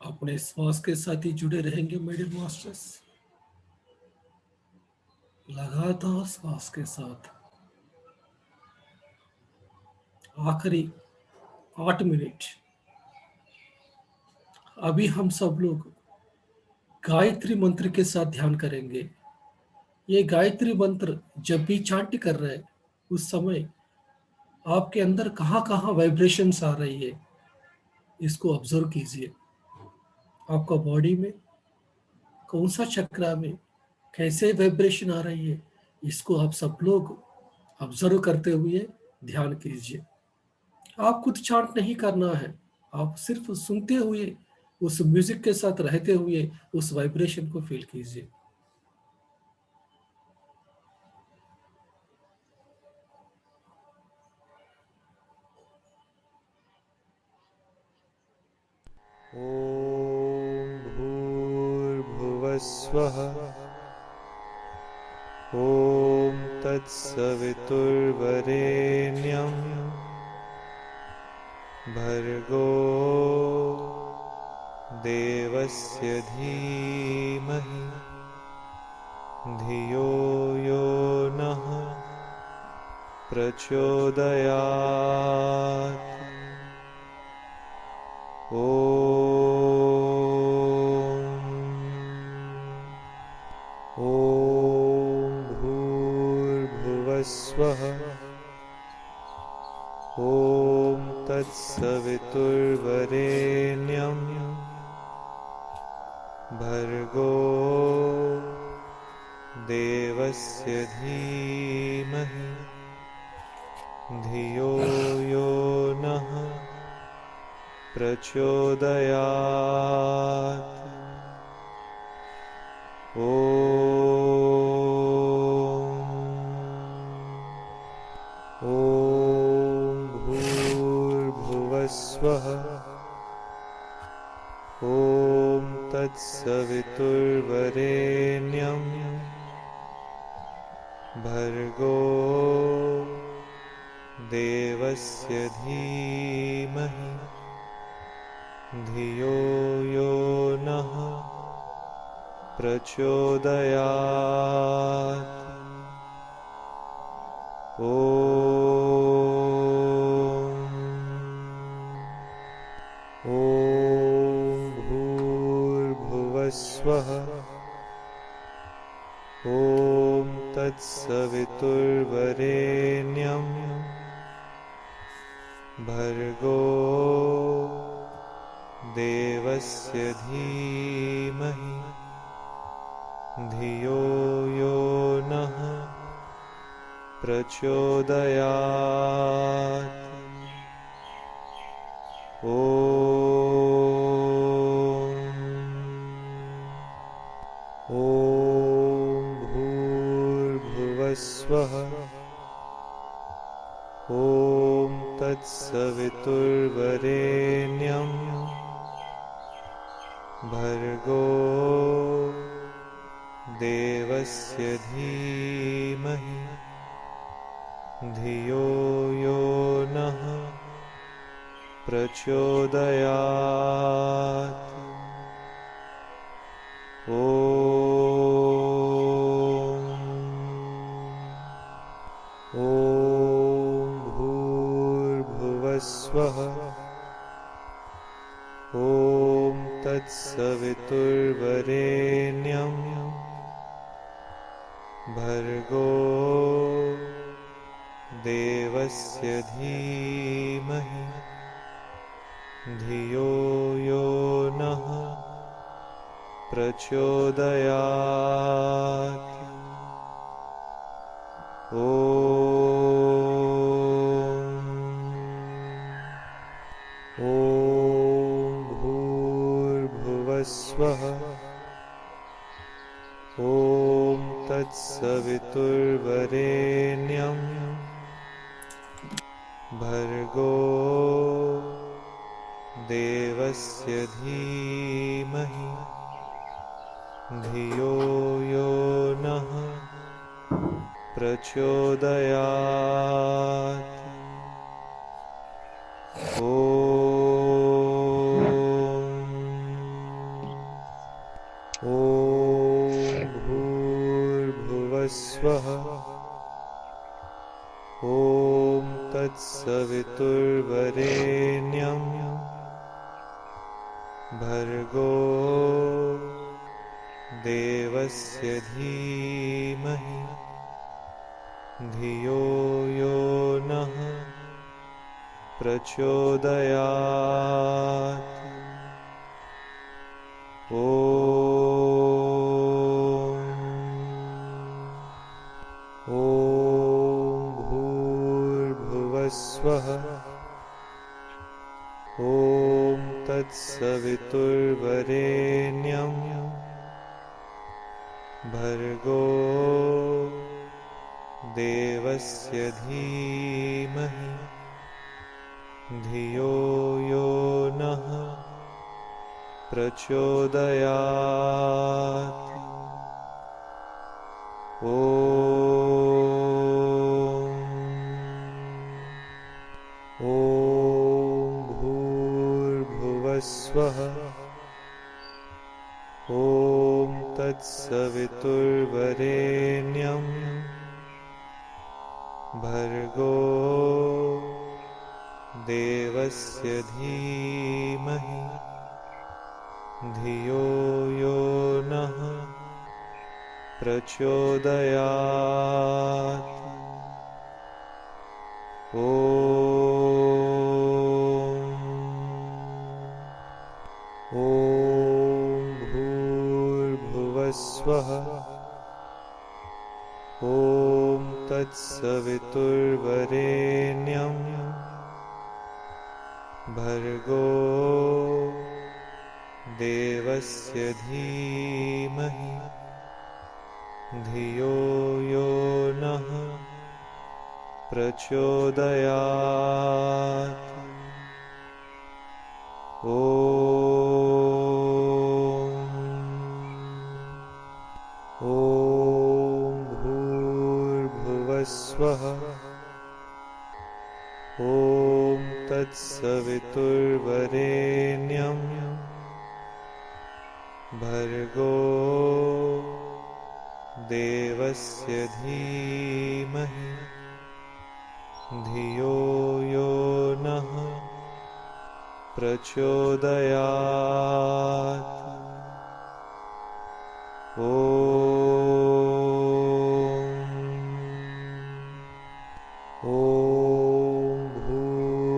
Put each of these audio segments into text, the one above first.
अपने श्वास के साथ ही जुड़े रहेंगे मेरे मास्टर्स। लगातार श्वास के साथ आखिरी 8 मिनट। अभी हम सब लोग गायत्री मंत्र के साथ ध्यान करेंगे। ये गायत्री मंत्र जब भी चांट कर रहे हैं उस समय आपके अंदर कहाँ कहाँ वाइब्रेशंस आ रही है, इसको ऑब्जर्व कीजिए। आपका बॉडी में कौन सा चक्रा में कैसे वाइब्रेशन आ रही है, इसको आप सब लोग ऑब्जर्व करते हुए ध्यान कीजिए। आप खुद चांट नहीं करना है, आप सिर्फ सुनते हुए उस म्यूजिक के साथ रहते हुए उस वाइब्रेशन को फील कीजिए। ॐ भूर्भुवस्वः ॐ तत्सवितुर्वरेण्यं भर्गो देवस्य धीमहि धियो यो नः प्रचोदयात्। ॐ भूर्भुवस्वः ॐ तत्सवितुर्वरेण्यं भर्गो देवस्य धीमहि धियो यो नः प्रचोदयात्। ॐ भूर्भुवस्वः ॐ तत्सवितुर्वरेण्यं भर्गो देवस्य धीमहि धियो यो नः प्रचोदयात्। ॐ भूर्भुवस्वः ॐ तत्सवितुर्वरेण्यं भर्गो देवस्य धीमहि धियो यो नः प्रचोदयात्। ॐ भूर्भुवस्वः ॐ तत्सवितुर्वरेण्यं भर्गो देवस्य धीमहि धियो यो नः प्रचोदयात्। ॐ भूर्भुवस्वः ॐ तत्सवितुर्वरेण्यं भर्गो देवस्य धीमहि धियो यो नः प्रचोदयात्। ॐ भूर्भुवस्वः ॐ तत्सवितुर्वरेण्यं भर्गो देवस्य धीमहि धियो यो नः प्रचोदयात्। तत्सवितुर्वरेण्यं भर्गो देवस्य धीमहि धियो यो नः प्रचोदयात्। ॐ भूर्भुवस्वः। ॐ तत्सवितुर्वरेण्यं भर्गो देवस्य धीमहि धियो यो नः प्रचोदयात्। ॐ भूर्भुवस्वः। ॐ तत्सवितुर्वरेण्यं भर्गो देवस्य धीमहि धियो यो नः प्रचोदयात्। ॐ भूर्भुवस्वः। ॐ तत्सवितुर्वरेण्यं भर्गो देवस्य धीमहि धियो यो नः प्रचोदयात्। ॐ भूर्भुवस्वः। ॐ तत्सवितुर्वरेण्यं भर्गो देवस्य धीमहि धियो यो नः प्रचोदयात्। ॐ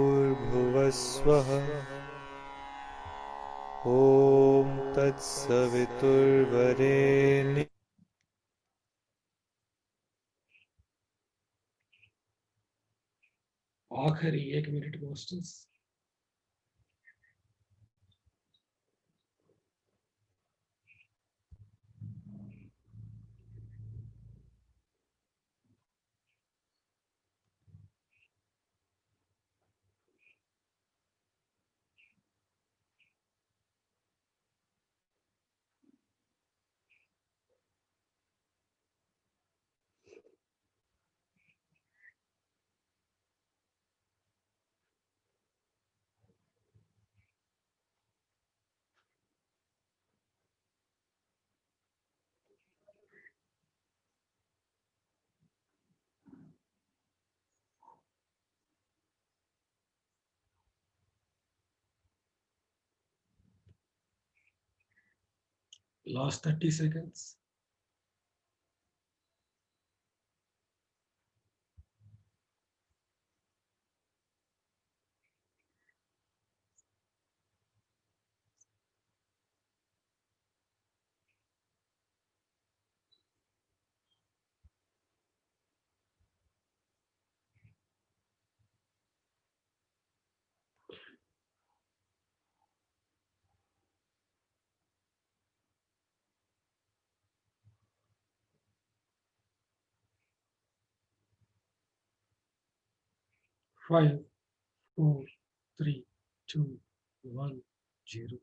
भूर्भुवस्वः। ॐ तत्सवितुर्वरेण्यं आखिरी 1 minute masters. Last 30 seconds. Five, 4, 3, 2, 1, 0।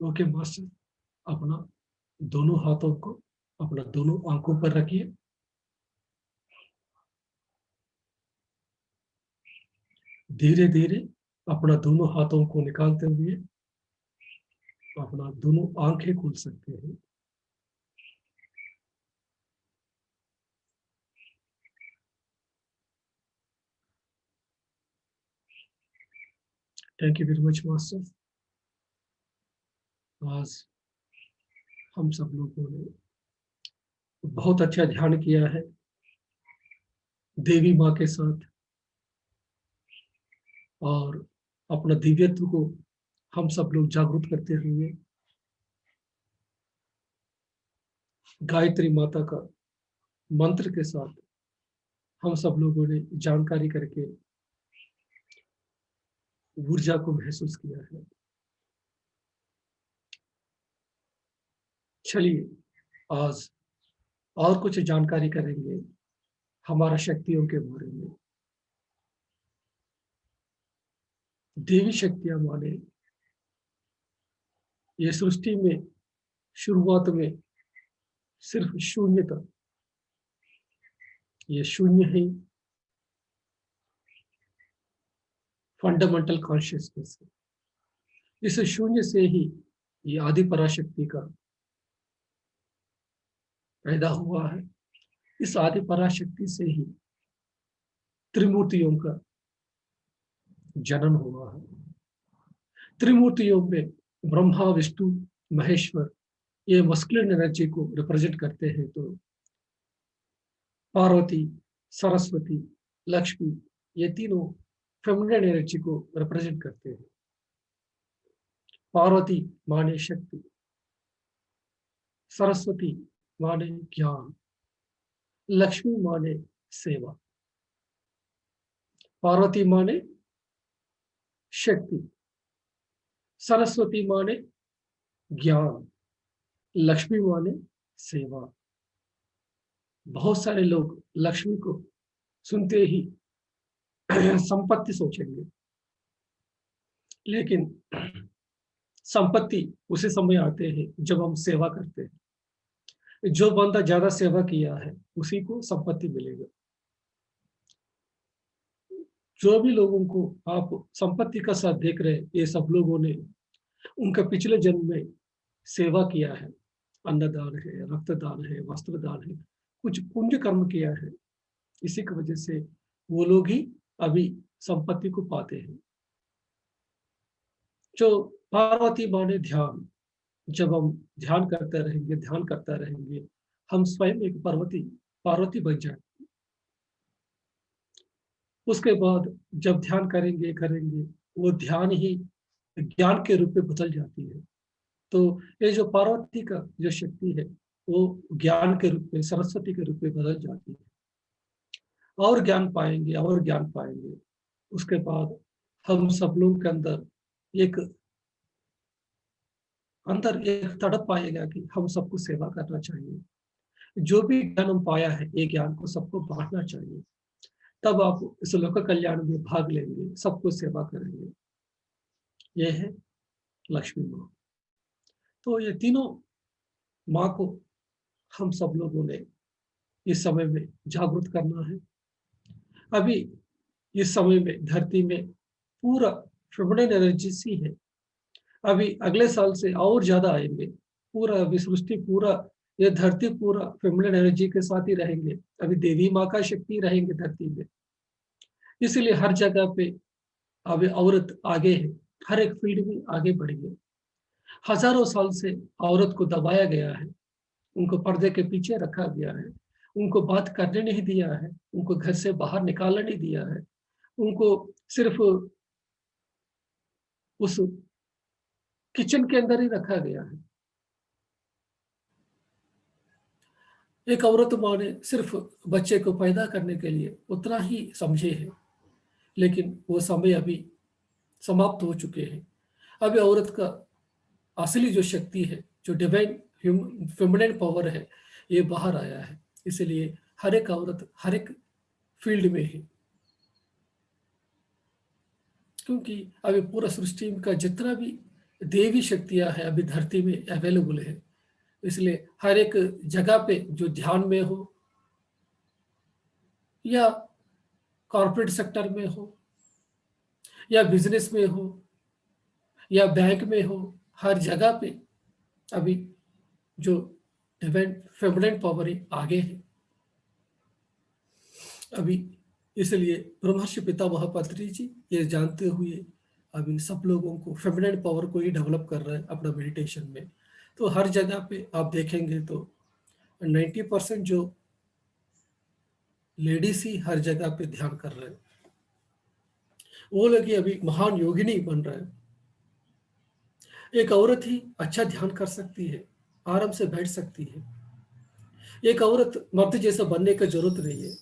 Okay master, अपना दोनों हाथों को अपना दोनों आंखों पर रखिए। धीरे धीरे अपना दोनों हाथों को निकालते हुए अपना दोनों आंखें खोल सकते हैं। Thank you very much master. आज हम सब लोगों ने बहुत अच्छा ध्यान किया है देवी माँ के साथ, और अपना दिव्यत्व को हम सब लोग जागृत करते हुए गायत्री माता का मंत्र के साथ हम सब लोगों ने जानकारी करके ऊर्जा को महसूस किया है। चलिए आज और कुछ जानकारी करेंगे हमारा शक्तियों के बारे में। देवी शक्तियां माने ये सृष्टि में शुरुआत में सिर्फ शून्य था। ये शून्य है, फंडामेंटल कॉन्शियसनेस है। इस शून्य से ही ये आदि पराशक्ति का पैदा हुआ है। इस आदि पराशक्ति से ही त्रिमूर्तियों का जन्म हुआ है। त्रिमूर्तियों में ब्रह्मा, विष्णु, महेश्वर ये मस्कुलिन एनर्जी को रिप्रेजेंट करते हैं, तो पार्वती, सरस्वती, लक्ष्मी ये तीनों फेमिनिन एनर्जी को रिप्रेजेंट करते हैं। पार्वती माने शक्ति, सरस्वती माने ज्ञान, लक्ष्मी माने सेवा। पार्वती माने शक्ति, सरस्वती माने ज्ञान, लक्ष्मी माने सेवा। बहुत सारे लोग लक्ष्मी को सुनते ही संपत्ति सोचेंगे, लेकिन संपत्ति उसी समय आते हैं जब हम सेवा करते हैं। जो बंदा ज्यादा सेवा किया है उसी को संपत्ति मिलेगा। जो भी लोगों को आप संपत्ति का साथ देख रहे हैं, ये सब लोगों ने उनका पिछले जन्म में सेवा किया है। अन्नदान है, रक्तदान है, वस्त्रदान है, कुछ पुण्य कर्म किया है। इसी की वजह से वो लोग ही अभी संपत्ति को पाते हैं। जो पार्वती माने ध्यान, जब हम ध्यान करते रहेंगे, ध्यान करते रहेंगे, हम स्वयं एक पार्वती बन जाए। उसके बाद जब ध्यान करेंगे करेंगे, वो ध्यान ही ज्ञान के रूप में बदल जाती है। तो ये जो पार्वती का जो शक्ति है वो ज्ञान के रूप में, सरस्वती के रूप में बदल जाती है। और ज्ञान पाएंगे और ज्ञान पाएंगे। उसके बाद हम सब लोग के एक अंदर एक तड़प पाएगा कि हम सबको सेवा करना चाहिए। जो भी ज्ञान हम पाया है, ये ज्ञान को सबको बांटना चाहिए। तब आप इस लोक कल्याण में भाग लेंगे, सबको सेवा करेंगे। ये है लक्ष्मी माँ। तो ये तीनों माँ को हम सब लोगों ने इस समय में जागृत करना है। अभी इस समय में धरती में पूरा फेमिनिन एनर्जी सी है। अभी अगले साल से और ज्यादा आएंगे। पूरा अभी सृष्टि, पूरा ये धरती पूरा फेमिनिन एनर्जी के साथ ही रहेंगे। अभी देवी माँ का शक्ति रहेंगे धरती में। इसीलिए हर जगह पे अभी औरत आगे है, हर एक फील्ड में आगे बढ़ी है। हजारों साल से औरत को दबाया गया है, उनको पर्दे के पीछे रखा गया है, उनको बात करने नहीं दिया है, उनको घर से बाहर निकालने नहीं दिया है, उनको सिर्फ उस किचन के अंदर ही रखा गया है। एक औरत माँ ने सिर्फ बच्चे को पैदा करने के लिए उतना ही समझे है, लेकिन वो समय अभी समाप्त हो चुके हैं। अभी औरत का असली जो शक्ति है, जो डिवाइन फेमिनिन पावर है, ये बाहर आया है। इसलिए हर एक औरत हर एक फील्ड में है, क्योंकि अभी पूरा सृष्टि का जितना भी देवी शक्तियां हैं अभी धरती में अवेलेबल है। इसलिए हर एक जगह पे जो ध्यान में हो या कॉर्पोरेट सेक्टर में हो या बिजनेस में हो या बैंक में हो, हर जगह पे अभी जो डिवाइन फेमिनिन पावर है आगे है अभी। इसलिए ब्रह्मर्षि पितामह पत्रि जी ये जानते हुए अब इन सब लोगों को फेमिनिन पावर को ही डेवलप कर रहे हैं अपना मेडिटेशन में। तो हर जगह पे आप देखेंगे तो 90% जो लेडीज ही हर जगह पे ध्यान कर रहे हैं। वो लोग ही अभी महान योगिनी बन रहे हैं। एक औरत ही अच्छा ध्यान कर सकती है, आराम से बैठ सकती है। एक औरत मर्द जैसा बनने का जरूरत नहीं है,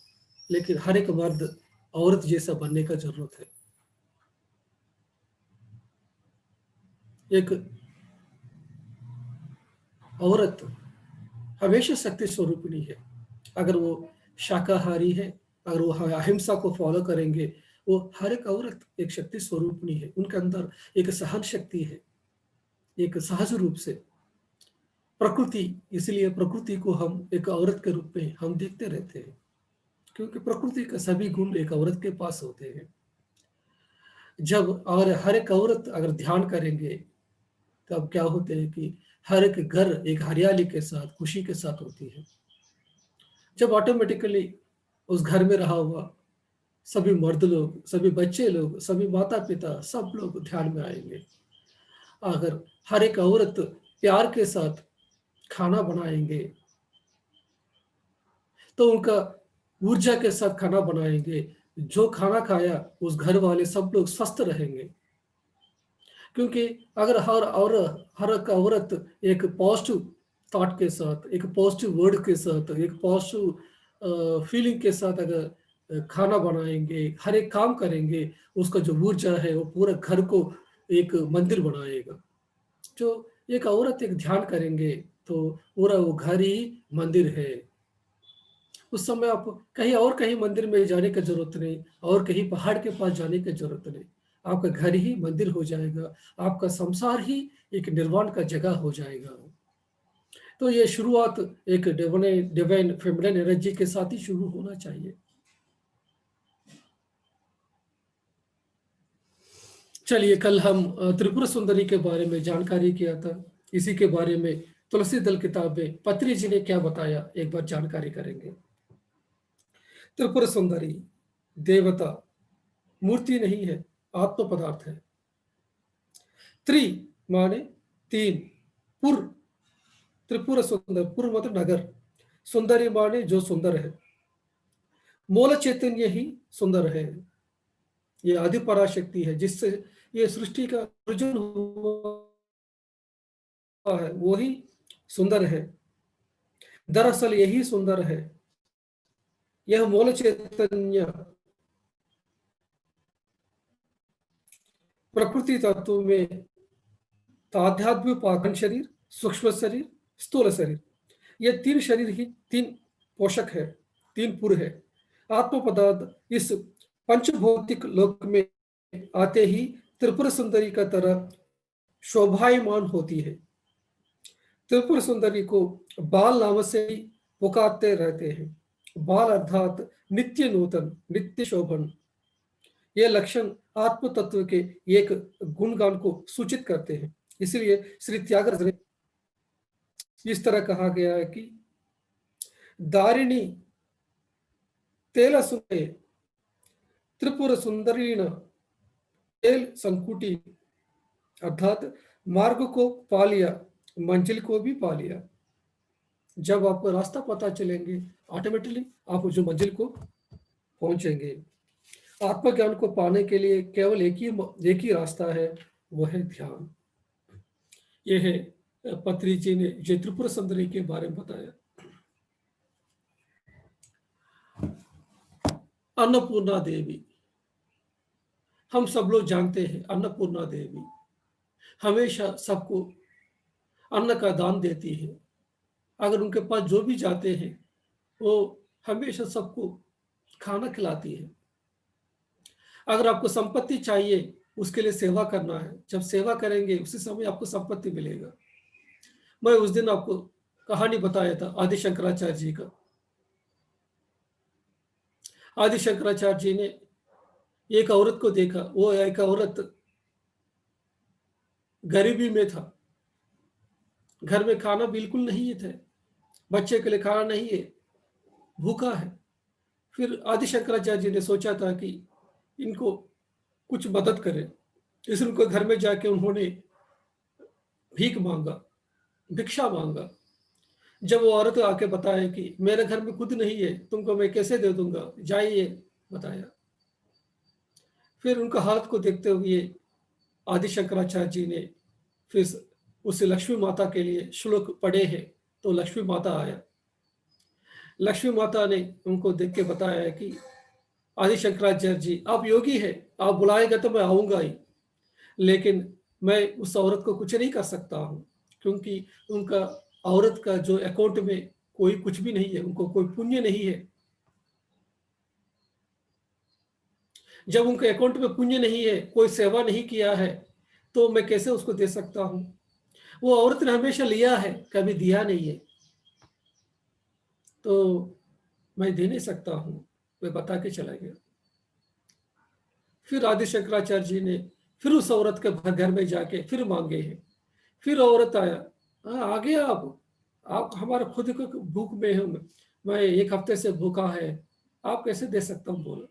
लेकिन हर एक मर्द औरत जैसा बनने का जरूरत है। एक औरत हमेशा शक्ति स्वरूपिणी है। अगर वो शाकाहारी है, अगर वो अहिंसा को फॉलो करेंगे, वो हर एक औरत एक शक्ति स्वरूपिणी है। उनके अंदर एक सहन शक्ति है, एक सहज रूप से प्रकृति। इसलिए प्रकृति को हम एक औरत के रूप में हम देखते रहते हैं, क्योंकि प्रकृति का सभी गुण एक औरत के पास होते हैं। जब और हर एक औरत अगर ध्यान करेंगे, तब क्या होते हैं कि हर एक घर एक हरियाली के साथ, खुशी के साथ होती है। जब ऑटोमेटिकली उस घर में रहा हुआ सभी मर्द लोग, सभी बच्चे लोग, सभी माता पिता, सब लोग ध्यान में आएंगे। अगर हर एक औरत प्यार के साथ खाना बनाएंगे, तो उनका ऊर्जा के साथ खाना बनाएंगे। जो खाना खाया उस घर वाले सब लोग स्वस्थ रहेंगे। क्योंकि अगर हर एक औरत एक पॉजिटिव थॉट के साथ, एक पॉजिटिव वर्ड के साथ, एक पॉजिटिव फीलिंग के साथ अगर खाना बनाएंगे, हर एक काम करेंगे, उसका जो ऊर्जा है वो पूरा घर को एक मंदिर बनाएगा। जो एक औरत एक ध्यान करेंगे, तो पूरा वो घर ही मंदिर है। उस समय आप कहीं मंदिर में जाने की जरूरत नहीं, और कहीं पहाड़ के पास जाने की जरूरत नहीं। आपका घर ही मंदिर हो जाएगा, आपका संसार ही एक निर्वाण का जगह हो जाएगा। तो ये शुरुआत एक डिवाइन डिवाइन फेमिनिन एनर्जी के साथ ही शुरू होना चाहिए। चलिए, कल हम त्रिपुरा सुंदरी के बारे में जानकारी किया था। इसी के बारे में तुलसी दल किताब में पत्री जी ने क्या बताया, एक बार जानकारी करेंगे। त्रिपुरा सुंदरी देवता मूर्ति नहीं है, आत्म पदार्थ है। त्रि माने तीन, पुर त्रिपुरा सुंदर, पुर मतलब नगर, सुंदरी माने जो सुंदर है। मूल चैतन्य ही सुंदर है। ये आदि पराशक्ति है, जिससे ये सृष्टि का सृजन हुआ है, वो ही सुंदर है। दरअसल यही सुंदर है। यह मूल चैतन्य प्रकृति तत्व में आध्यात्मिक पाखंड शरीर, सूक्ष्म शरीर, स्थूल शरीर, ये तीन शरीर ही तीन पोषक है, तीन पुर है। आत्म पदार्थ इस पंचभौतिक लोक में आते ही त्रिपुर सुंदरी का तरह शोभायमान होती है। त्रिपुर सुंदरी को बाल नाम से ही पुकारते रहते हैं। बाल अर्थात नित्य नूतन, नित्य शोभन। ये लक्षण आत्म तत्व के एक गुणगान को सूचित करते हैं। इसलिए श्री त्यागराज ने इस तरह कहा गया है कि दारिणी तेल सुने त्रिपुर सुंदरीण तेल संकुटी, अर्थात मार्ग को पा लिया, मंजिल को भी पा लिया। जब आपको रास्ता पता चलेंगे, ऑटोमेटिकली आप जो मंजिल को पहुंचेंगे। आत्मज्ञान को पाने के लिए केवल एक ही रास्ता है, वो है ध्यान। ये है पत्री जी ने जो त्रिपुर सुंदरी के बारे में बताया। अन्नपूर्णा देवी, हम सब लोग जानते हैं अन्नपूर्णा देवी हमेशा सबको अन्न का दान देती है। अगर उनके पास जो भी जाते हैं, वो हमेशा सबको खाना खिलाती है। अगर आपको संपत्ति चाहिए, उसके लिए सेवा करना है। जब सेवा करेंगे, उसी समय आपको संपत्ति मिलेगा। मैं उस दिन आपको कहानी बताया था आदि शंकराचार्य जी का। आदि शंकराचार्य जी ने एक औरत को देखा। वो एक औरत गरीबी में था, घर में खाना बिल्कुल नहीं थे, बच्चे के लिए खाना नहीं है, भूखा है। फिर आदि शंकराचार्य जी ने सोचा था कि इनको कुछ मदद करें। इसलिए उनके घर में जाके उन्होंने भीख मांगा, भिक्षा मांगा। जब वो औरत आके बताए कि मेरे घर में खुद नहीं है, तुमको मैं कैसे दे दूंगा, जाइए, बताया। फिर उनका हालत को देखते हुए आदि शंकराचार्य जी ने फिर उस लक्ष्मी माता के लिए श्लोक पढ़े हैं। तो लक्ष्मी माता आया। लक्ष्मी माता ने उनको देख के बताया है कि आदि शंकराचार्य जी, आप योगी है, आप बुलाएगा तो मैं आऊंगा ही, लेकिन मैं उस औरत को कुछ नहीं कर सकता हूँ, क्योंकि उनका औरत का जो अकाउंट में कोई कुछ भी नहीं है, उनको कोई पुण्य नहीं है। जब उनके अकाउंट में पुण्य नहीं है, कोई सेवा नहीं किया है, तो मैं कैसे उसको दे सकता हूँ। वो औरत ने हमेशा लिया है, कभी दिया नहीं है, तो मैं दे नहीं सकता हूँ, मैं बता के चला गया। फिर आदि शंकराचार्य जी ने फिर उस औरत के घर में जाके फिर मांगे हैं। फिर औरत आया, हाँ आ गया, आप हमारा खुद को भूख में हूँ, मैं 1 हफ्ते से भूखा है, आप कैसे दे सकता हूँ, बोला।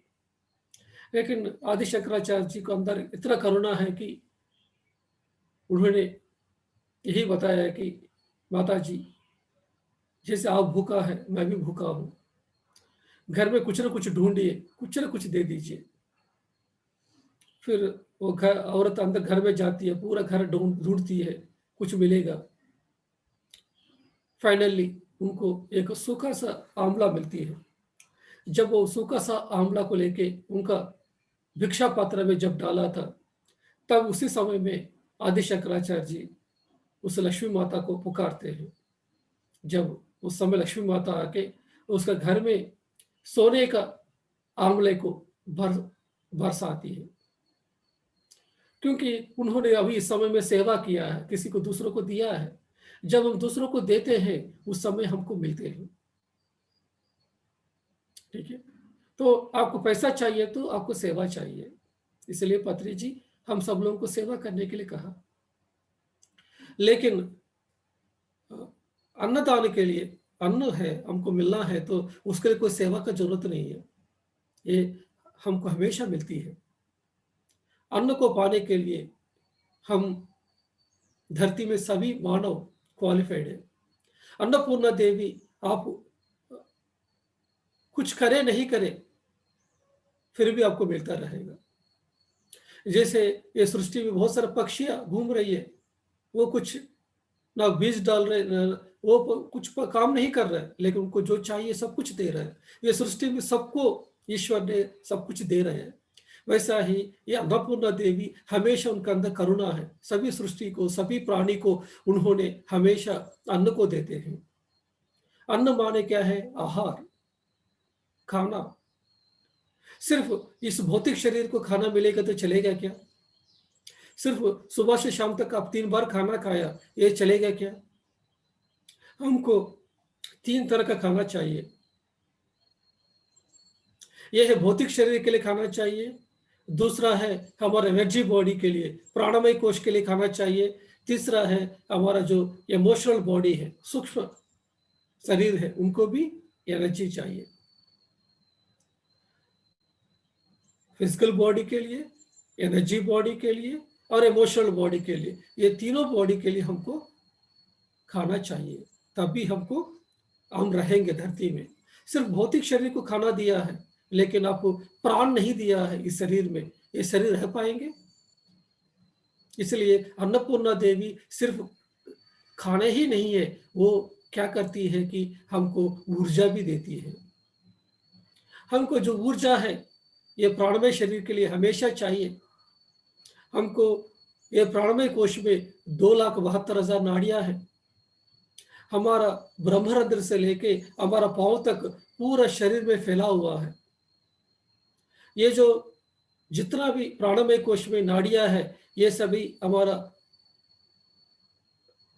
लेकिन आदि शंकराचार्य जी को अंदर इतना करुणा है कि उन्होंने यही बताया है कि माता जी, जैसे आप भूखा है, मैं भी भूखा हूँ, घर में कुछ ना कुछ ढूंढिए, कुछ ना कुछ दे दीजिए। फिर वो घर औरत अंदर घर में जाती है, पूरा घर ढूंढती है, कुछ मिलेगा। फाइनली उनको एक सूखा सा आंवला मिलती है। जब वो सूखा सा आंवला को लेके उनका भिक्षा पात्र में जब डाला था, तब उसी समय में आदि शंकराचार्य जी उस लक्ष्मी माता को पुकारते हैं। जब उस समय लक्ष्मी माता आके उसका घर में सोने का आंवले को बर बरसाती है, क्योंकि उन्होंने अभी इस समय में सेवा किया है, किसी को दूसरों को दिया है। जब हम दूसरों को देते हैं, उस समय हमको मिलते हैं। ठीक है, तो आपको पैसा चाहिए तो आपको सेवा चाहिए, इसलिए पत्री जी हम सब लोगों को सेवा करने के लिए कहा। लेकिन अन्नदान के लिए, अन्न है हमको मिलना है, तो उसके लिए कोई सेवा का जरूरत नहीं है, ये हमको हमेशा मिलती है। अन्न को पाने के लिए हम धरती में सभी मानव क्वालिफाइड है। अन्नपूर्णा देवी, आप कुछ करे नहीं करे, फिर भी आपको मिलता रहेगा। जैसे ये सृष्टि में बहुत सारे पक्षियां घूम रही है, वो कुछ ना बीज डाल रहे, वो कुछ काम नहीं कर रहे, लेकिन उनको जो चाहिए सब कुछ दे रहे हैं। ये सृष्टि में सबको ईश्वर ने सब कुछ दे रहे हैं। वैसा ही ये अन्नपूर्णा देवी, हमेशा उनका अंदर करुणा है, सभी सृष्टि को, सभी प्राणी को उन्होंने हमेशा अन्न को देते हैं। अन्न माने क्या है? आहार, खाना। सिर्फ इस भौतिक शरीर को खाना मिलेगा तो चलेगा क्या? सिर्फ सुबह से शाम तक आप 3 बार खाना खाया, ये चलेगा क्या? हमको 3 तरह का खाना चाहिए। यह है भौतिक शरीर के लिए खाना चाहिए, दूसरा है हमारे एनर्जी बॉडी के लिए, प्राणमय कोश के लिए खाना चाहिए, तीसरा है हमारा जो इमोशनल बॉडी है, सूक्ष्म शरीर है, उनको भी एनर्जी चाहिए। फिजिकल बॉडी के लिए, एनर्जी बॉडी के लिए और इमोशनल बॉडी के लिए, ये तीनों बॉडी के लिए हमको खाना चाहिए, तभी हमको हम रहेंगे धरती में। सिर्फ भौतिक शरीर को खाना दिया है, लेकिन आपको प्राण नहीं दिया है इस शरीर में, ये शरीर रह पाएंगे? इसलिए अन्नपूर्णा देवी सिर्फ खाने ही नहीं है, वो क्या करती है कि हमको ऊर्जा भी देती है। हमको जो ऊर्जा है, ये प्राणमय शरीर के लिए हमेशा चाहिए। हमको ये प्राणमय कोश में 2,72,000 नाड़ियां हैं। हमारा ब्रह्मरंध्र से लेके हमारा पांव तक पूरा शरीर में फैला हुआ है। ये जो जितना भी प्राणमय कोश में नाड़ियां है, ये सभी हमारा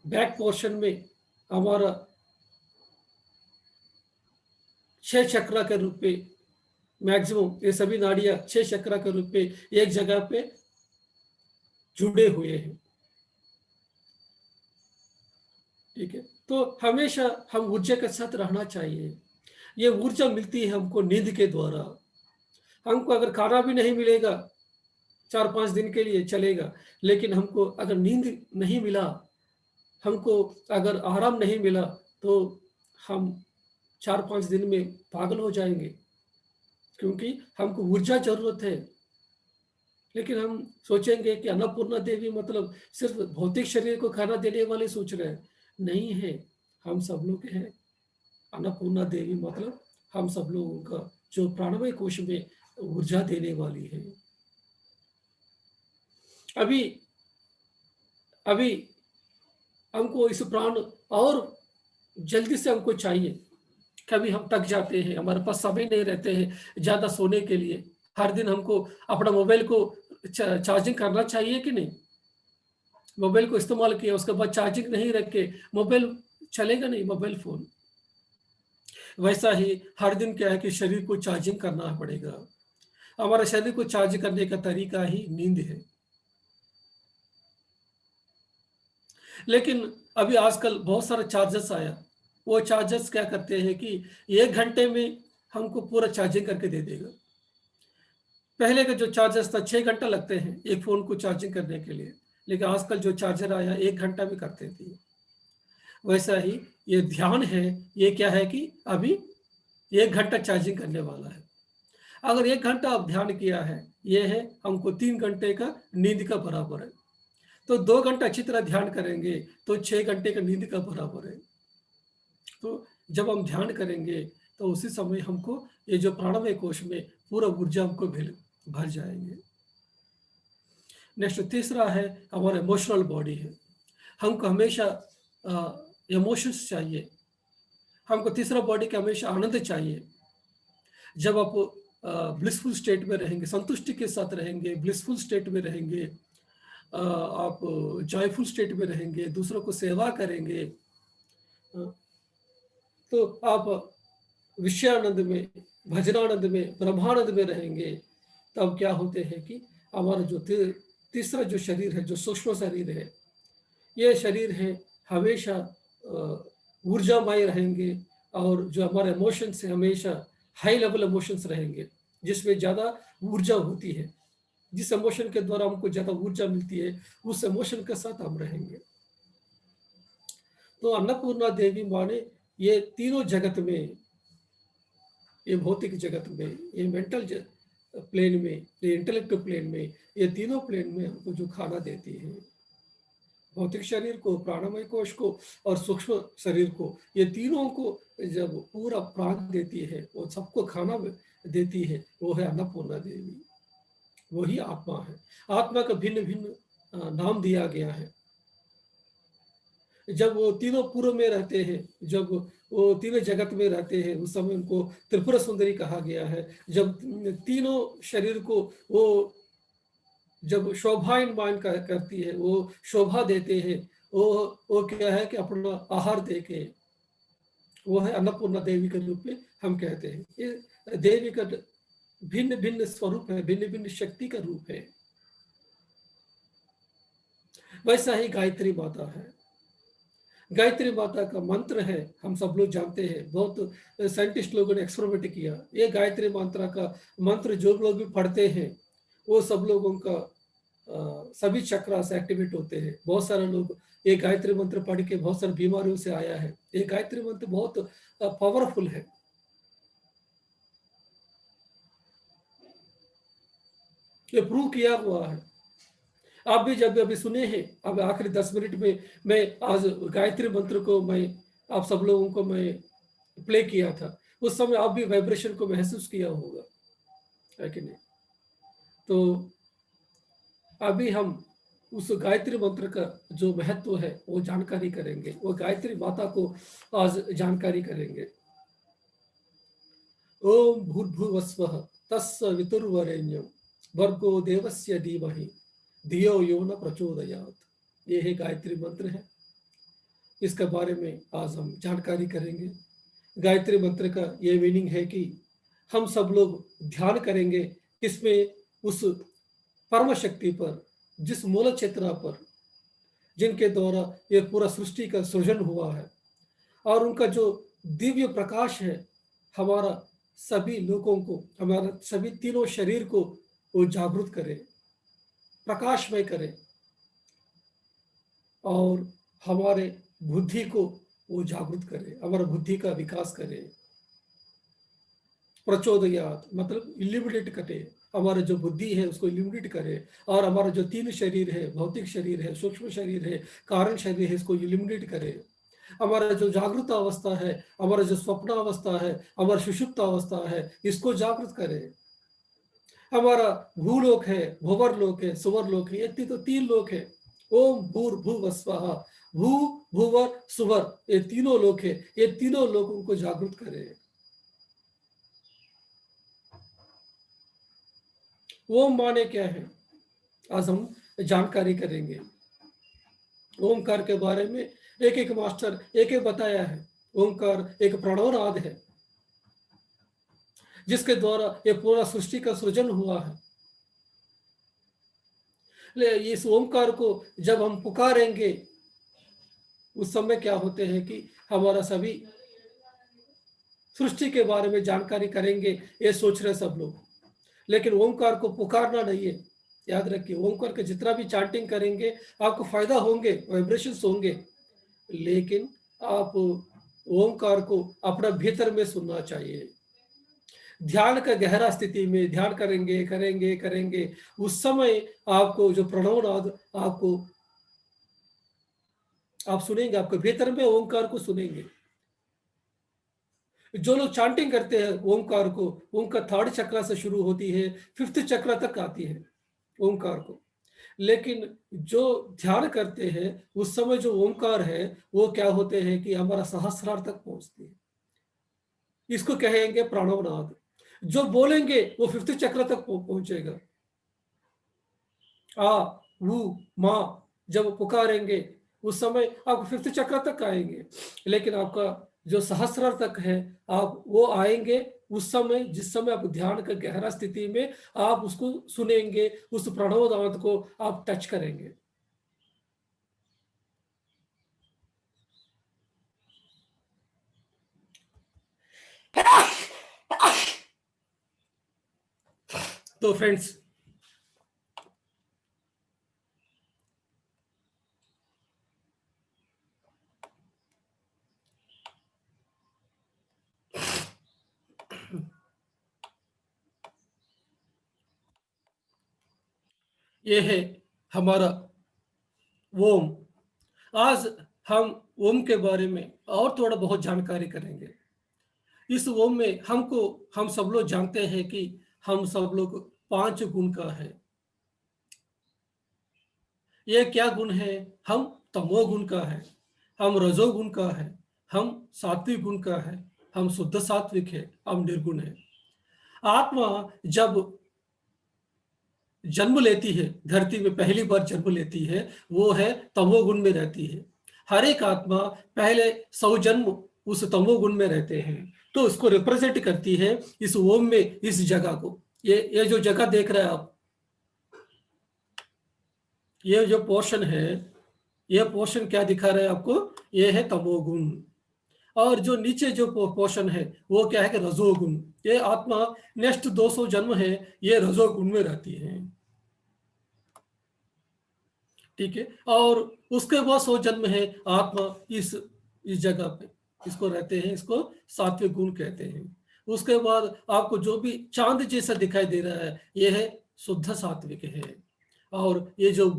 बैक पोर्शन में, हमारा 6 चक्रा के रूप में मैक्सिमम, ये सभी नाड़ियां 6 चक्रा के रूप में एक जगह पे जुड़े हुए हैं। ठीक है, तो हमेशा हम ऊर्जा के साथ रहना चाहिए। ये ऊर्जा मिलती है हमको नींद के द्वारा। हमको अगर खाना भी नहीं मिलेगा, 4-5 दिन के लिए चलेगा, लेकिन हमको अगर नींद नहीं मिला, हमको अगर आराम नहीं मिला, तो हम 4-5 दिन में पागल हो जाएँगे, क्योंकि हमको ऊर्जा ज़रूरत है। लेकिन हम सोचेंगे कि अन्नपूर्णा देवी मतलब सिर्फ़ भौतिक शरीर को खाना देने वाले सोच रहे हैं, नहीं है, हम सब लोग हैं। अन्नपूर्णा देवी मतलब हम सब लोगों का जो प्राणमय कोश में ऊर्जा देने वाली है। अभी अभी हमको इस प्राण और जल्दी से हमको चाहिए। कभी हम थक जाते हैं, हमारे पास समय नहीं रहते हैं ज़्यादा सोने के लिए। हर दिन हमको अपना मोबाइल को चार्जिंग करना चाहिए कि नहीं? मोबाइल को इस्तेमाल किया, उसके बाद चार्जिंग नहीं रख के मोबाइल चलेगा नहीं, मोबाइल फ़ोन। वैसा ही हर दिन क्या है कि शरीर को चार्जिंग करना पड़ेगा। हमारे शरीर को चार्ज करने का तरीका ही नींद है। लेकिन अभी आजकल बहुत सारे चार्जर्स आया। वो चार्जर्स क्या करते हैं कि 1 घंटे में हमको पूरा चार्जिंग करके दे देगा। पहले का जो चार्जर्स था 6 घंटा लगते हैं एक फ़ोन को चार्जिंग करने के लिए, लेकिन आजकल जो चार्जर आया 1 घंटा में कर देती है। वैसा ही ये ध्यान है, ये क्या है कि अभी 1 घंटा चार्जिंग करने वाला है। अगर 1 घंटा आप ध्यान किया है, ये है हमको 3 घंटे का नींद का बराबर है। तो 2 घंटा अच्छी तरह ध्यान करेंगे, तो 6 घंटे का नींद का बराबर है। तो जब हम ध्यान करेंगे, तो उसी समय हमको ये जो प्राणमय कोश में पूरा ऊर्जा हमको भर जाएँगे। नेक्स्ट तीसरा है हमारा इमोशनल बॉडी है। हमको हमेशा इमोशंस चाहिए। हमको तीसरा बॉडी का हमेशा आनंद चाहिए। जब आप ब्लिसफुल स्टेट में रहेंगे, संतुष्टि के साथ रहेंगे, ब्लिसफुल स्टेट में रहेंगे, आप जॉयफुल स्टेट में रहेंगे, दूसरों को सेवा करेंगे, अ, तो आप विषयानंद में, भजनानंद में, ब्रह्मानंद में रहेंगे। तब क्या होते हैं कि हमारा जो तीसरा जो शरीर है, जो सूक्ष्म शरीर है, ये शरीर है हमेशा ऊर्जामय रहेंगे, और जो हमारे इमोशंस है हमेशा हाई लेवल इमोशंस रहेंगे, जिसमें ज़्यादा ऊर्जा होती है। जिस इमोशन के द्वारा हमको ज़्यादा ऊर्जा मिलती है, उस इमोशन के साथ हम रहेंगे। तो अन्नपूर्णा देवी माँ ने ये तीनों जगत में, ये भौतिक जगत में, ये मेंटल प्लेन में, ये इंटेलेक्टिव प्लेन में, ये तीनों प्लेन में हमको जो खाना देती है, भौतिक शरीर को, प्राणमय कोश को और सूक्ष्म शरीर को, ये तीनों को जब पूरा प्राण देती है, वो सबको खाना देती है, वो है अन्नपूर्णा देवी। वही आत्मा है। आत्मा का भिन्न भिन्न नाम दिया गया है। जब वो तीनों पूर्व में रहते हैं, जब वो तीनों जगत में रहते हैं, उस समय उनको त्रिपुरा सुंदरी कहा गया है। जब तीनों शरीर को वो जब शोभायमान करती है, वो शोभा देते हैं, वो क्या है कि अपना आहार देके, वो है अन्नपूर्णा देवी के रूप में हम कहते हैं। ये देवी का भिन्न भिन्न स्वरूप है, भिन्न भिन्न शक्ति का रूप है। वैसा ही गायत्री माता है। गायत्री माता का मंत्र है, हम सब लोग जानते हैं, बहुत साइंटिस्ट लोगों ने एक्सपेरिमेंट किया। ये गायत्री मंत्र का मंत्र जो लोग भी पढ़ते हैं, वो सब लोगों का सभी चक्रास एक्टिवेट होते हैं। बहुत सारे लोग ये गायत्री मंत्र पढ़ के बहुत सारी बीमारियों से आया है। ये गायत्री मंत्र बहुत पावरफुल है। ये प्रूव किया हुआ है। आप भी जब अभी सुने हैं, अब आखिरी 10 मिनट में मैं आज गायत्री मंत्र को मैं आप सब लोगों को मैं प्ले किया था। उस समय आप भी वाइब्रेशन को महसूस किया होगा, है कि नहीं? तो अभी हम उस गायत्री मंत्र का जो महत्व है, वो जानकारी करेंगे। वो गायत्री माता को आज जानकारी करेंगे। ओम भूर्भुवस्वः तत्सवितुर्वरेण्यं भर्गो देवस्य धीमहि धियो यो न प्रचोदयात्। ये है गायत्री मंत्र है। इसके बारे में आज हम जानकारी करेंगे। गायत्री मंत्र का ये मीनिंग है कि हम सब लोग ध्यान करेंगे, किसमें? उस परम शक्ति पर, जिस मूल चेतना पर, जिनके द्वारा ये पूरा सृष्टि का सृजन हुआ है, और उनका जो दिव्य प्रकाश है, हमारा सभी लोगों को, हमारा सभी तीनों शरीर को वो जागृत करे। प्रकाशमय करे और हमारे बुद्धि को वो जागृत करे, हमारा बुद्धि का विकास करे। प्रचोदयात मतलब इल्यूमिनेट करे, हमारा जो बुद्धि है उसको इल्यूमिनेट करे, और हमारा जो तीन शरीर है, भौतिक शरीर है, सूक्ष्म शरीर है, कारण शरीर है, इसको इल्यूमिनेट करे। हमारा जो जागृत अवस्था है, हमारा जो स्वप्न अवस्था है, हमारा सुषुप्त अवस्था है, इसको जागृत करे। हमारा भूलोक है, भुवर लोक है, सुवर लोक है, ये तो तीन लोक है। ओम भूर्भुवः स्वः, भू भुवर सुवर, ये तीनों लोक है, ये तीनों लोगों को जागृत करे। ओम माने क्या है, आज हम जानकारी करेंगे। ओमकार के बारे में एक एक मास्टर एक एक बताया है। ओमकार एक प्रणवनाद है जिसके द्वारा ये पूरा सृष्टि का सृजन हुआ है। इस ओमकार को जब हम पुकारेंगे उस समय क्या होते हैं कि हमारा सभी सृष्टि के बारे में जानकारी करेंगे, ये सोच रहे सब लोग, लेकिन ओमकार को पुकारना नहीं है। याद रखिए, ओमकार के जितना भी चांटिंग करेंगे आपको फायदा होंगे, वाइब्रेशंस होंगे, लेकिन आप ओमकार को अपना भीतर में सुनना चाहिए। ध्यान का गहरा स्थिति में ध्यान करेंगे करेंगे करेंगे, उस समय आपको जो प्रणवनाद आपको आप सुनेंगे, आपके भीतर में ओमकार को सुनेंगे। जो लोग चांटिंग करते हैं ओमकार को, उनका थर्ड चक्र से शुरू होती है, फिफ्थ चक्र तक आती है ओमकार को। लेकिन जो ध्यान करते हैं उस समय जो ओमकार है वो क्या होते हैं कि हमारा सहस्रार तक पहुंचती है। इसको कहेंगे प्राणवनाद। जो बोलेंगे वो फिफ्थ चक्र तक पहुंचेगा। आ वो माँ जब पुकारेंगे उस समय आप फिफ्थ चक्र तक आएंगे, लेकिन आपका जो सहस्रार तक है आप वो आएंगे उस समय जिस समय आप ध्यान का गहरा स्थिति में आप उसको सुनेंगे, उस प्रणवनाद को आप टच करेंगे। तो फ्रेंड्स, ये है हमारा ओम। आज हम ओम के बारे में और थोड़ा बहुत जानकारी करेंगे। इस ओम में हम सब लोग जानते हैं कि हम सब लोग 5 गुण का है। ये क्या गुण है? हम तमोगुण का है, हम रजोगुण का है, हम सात्विक गुण का है, हम शुद्ध सात्विक है, हम निर्गुण है। आत्मा जब जन्म लेती है, धरती में पहली बार जन्म लेती है, वो है तमोगुण में रहती है। हर एक आत्मा पहले 100 जन्म उस तमोगुण में रहते हैं। तो उसको रिप्रेजेंट करती है इस ओम में, इस जगह को। ये जो जगह देख रहे हैं आप, ये जो पोर्शन है, ये पोर्शन क्या दिखा रहा है आपको? ये है तमोगुण। और जो नीचे जो पोर्शन है वो क्या है कि रजोगुण। ये आत्मा नेक्स्ट 200 जन्म है ये रजोगुण में रहती है। ठीक है, और उसके बाद 100 जन्म है आत्मा इस जगह पे, इसको रहते हैं, इसको सात्विक गुण कहते हैं। उसके बाद आपको जो भी चांद जैसा दिखाई दे रहा है ये है शुद्ध सात्विक है। और ये जो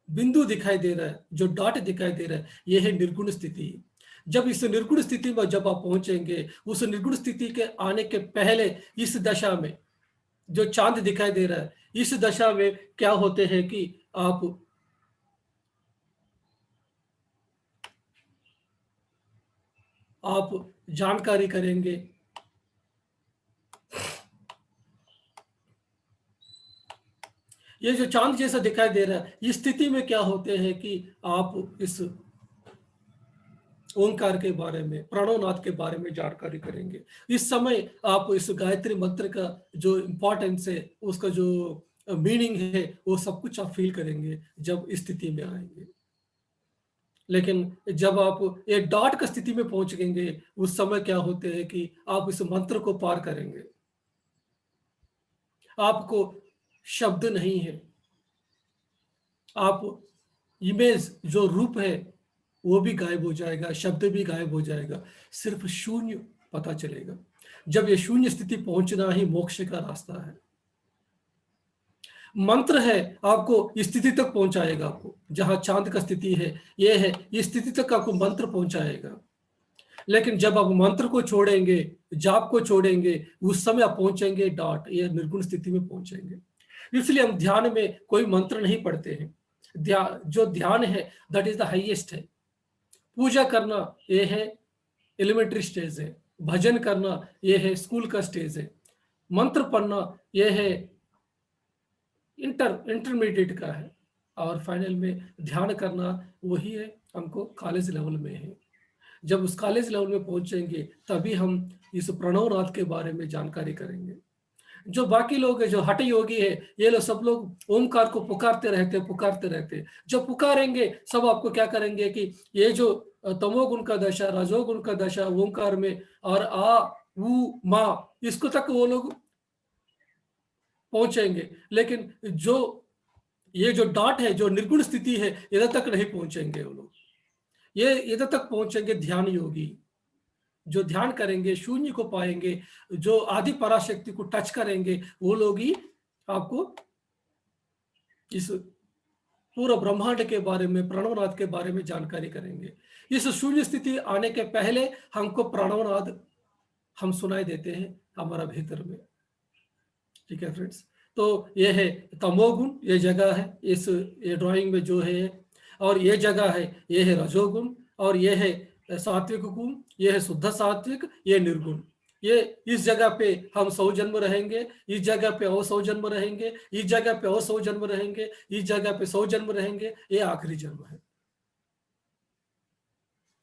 बिंदु दिखाई दे रहा है, जो डॉट दिखाई दे रहा है, ये है निर्गुण स्थिति। जब इस निर्गुण स्थिति में जब आप पहुंचेंगे, उस निर्गुण स्थिति के आने के पहले इस दशा में जो चांद दिखाई दे रहा है, इस दशा में क्या होते हैं कि आप जानकारी करेंगे। ये जो चांद जैसा दिखाई दे रहा है, इस स्थिति में क्या होते हैं कि आप इस ओंकार के बारे में, प्राणोनाथ के बारे में जानकारी करेंगे। इस समय आप इस गायत्री मंत्र का जो इम्पोर्टेंस है, उसका जो मीनिंग है, वो सब कुछ आप फील करेंगे जब इस स्थिति में आएंगे। लेकिन जब आप एक डॉट का स्थिति में पहुंचेंगे, उस समय क्या होते हैं कि आप इस मंत्र को पार करेंगे। आपको शब्द नहीं है, आप इमेज जो रूप है वो भी गायब हो जाएगा, शब्द भी गायब हो जाएगा, सिर्फ शून्य पता चलेगा। जब ये शून्य स्थिति पहुंचना ही मोक्ष का रास्ता है। मंत्र है आपको इस स्थिति तक पहुंचाएगा, आपको जहां चांद का स्थिति है ये है, इस स्थिति तक आपको मंत्र पहुंचाएगा। लेकिन जब आप मंत्र को छोड़ेंगे, जाप को छोड़ेंगे, उस समय आप पहुंचेंगे डॉट, ये निर्गुण स्थिति में पहुंचेंगे। इसलिए हम ध्यान में कोई मंत्र नहीं पढ़ते हैं। जो ध्यान है दैट इज द हाईएस्ट है। पूजा करना ये है एलिमेंट्री स्टेज है, भजन करना ये है स्कूल का स्टेज है, मंत्र पढ़ना ये है इंटरमीडिएट का है, और फाइनल में ध्यान करना वही है हमको कॉलेज लेवल में है। जब उस कॉलेज लेवल में पहुंचेंगे तभी हम इस प्रणवनाथ के बारे में जानकारी करेंगे। जो बाकी लोग है, जो हठ योगी है, ये लोग सब लोग ओमकार को पुकारते रहते। जब पुकारेंगे सब आपको क्या करेंगे कि ये जो तमोगुण का दशा, रजोगुण का दशा ओमकार में, और आ ऊ मा, इसको तक वो लोग पहुंचेंगे। लेकिन जो ये जो डॉट है, जो निर्गुण स्थिति है, इधर तक नहीं पहुंचेंगे वो लोग। ये इधर तक पहुंचेंगे ध्यान योगी, जो ध्यान करेंगे, शून्य को पाएंगे, जो आदि पराशक्ति को टच करेंगे, वो लोग ही आपको इस पूरा ब्रह्मांड के बारे में, प्रणवनाद के बारे में जानकारी करेंगे। इस शून्य स्थिति आने के पहले हमको प्रणवनाद हम सुनाई देते हैं हमारा भीतर में। ठीक है फ्रेंड्स, तो ये है तमोगुण, ये जगह है इस ये ड्राइंग में जो है, और ये जगह है ये है रजोगुण, और ये है सात्विक गुण, ये है शुद्ध सात्विक, ये निर्गुण। ये इस जगह पे हम 100 जन्म रहेंगे, इस जगह पे और 100 जन्म रहेंगे, इस जगह पे और 100 जन्म रहेंगे, इस जगह पे 100 जन्म रहेंगे, ये आखिरी जन्म है।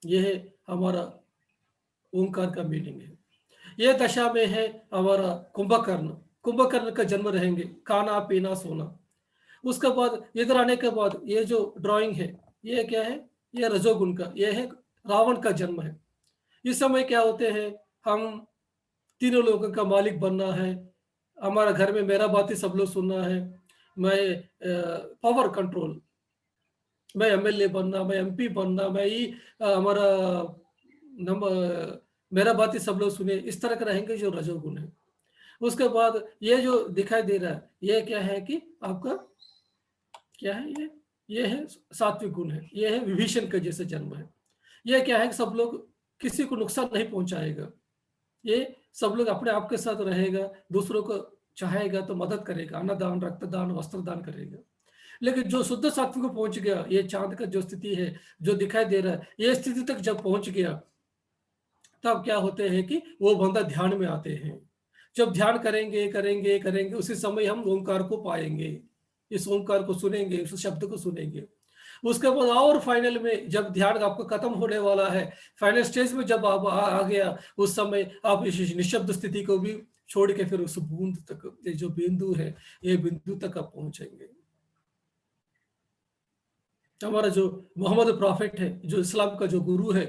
ये है हमारा ओंकार का मीनिंग है। ये दशा में है हमारा कुंभकर्ण, कुंभकर्ण का जन्म रहेंगे, खाना पीना सोना। उसके बाद इधर आने के बाद ये जो ड्राइंग है ये क्या है, ये रजोगुण का, ये है रावण का जन्म है। इस समय क्या होते हैं, हम तीनों लोगों का मालिक बनना है, हमारा घर में मेरा बात ही सब लोग सुनना है, मैं पावर कंट्रोल, मैं एमएलए बनना, मैं एमपी बनना, मैं ही हमारा नंबर, मेरा बात ही सब लोग सुने, इस तरह के रहेंगे जो रजोगुण है। उसके बाद ये जो दिखाई दे रहा है ये क्या है कि आपका क्या है, ये है सात्विक गुण है, ये है विभीषण का जैसे जन्म है। ये क्या है कि सब लोग किसी को नुकसान नहीं पहुंचाएगा, ये सब लोग अपने आप के साथ रहेगा, दूसरों को चाहेगा तो मदद करेगा, अन्नदान, रक्तदान, वस्त्रदान करेगा। लेकिन जो शुद्ध सात्विक को पहुंच गया, ये चांद का जो स्थिति है जो दिखाई दे रहा है, ये स्थिति तक जब पहुंच गया तब क्या होते हैं कि वो बंदा ध्यान में आते हैं। जब ध्यान करेंगे करेंगे करेंगे उसी समय हम ओंकार को पाएंगे, इस ओंकार को सुनेंगे, इस शब्द को सुनेंगे। उसके बाद और फाइनल में जब ध्यान आपको खत्म होने वाला है, फाइनल स्टेज में जब आप आ गया, उस समय आप इस निशब्द स्थिति को भी छोड़ के फिर उस बूंद तक, ये जो बिंदु है, ये बिंदु तक आप पहुंचेंगे। हमारा जो मोहम्मद प्रॉफिट है, जो इस्लाम का जो गुरु है,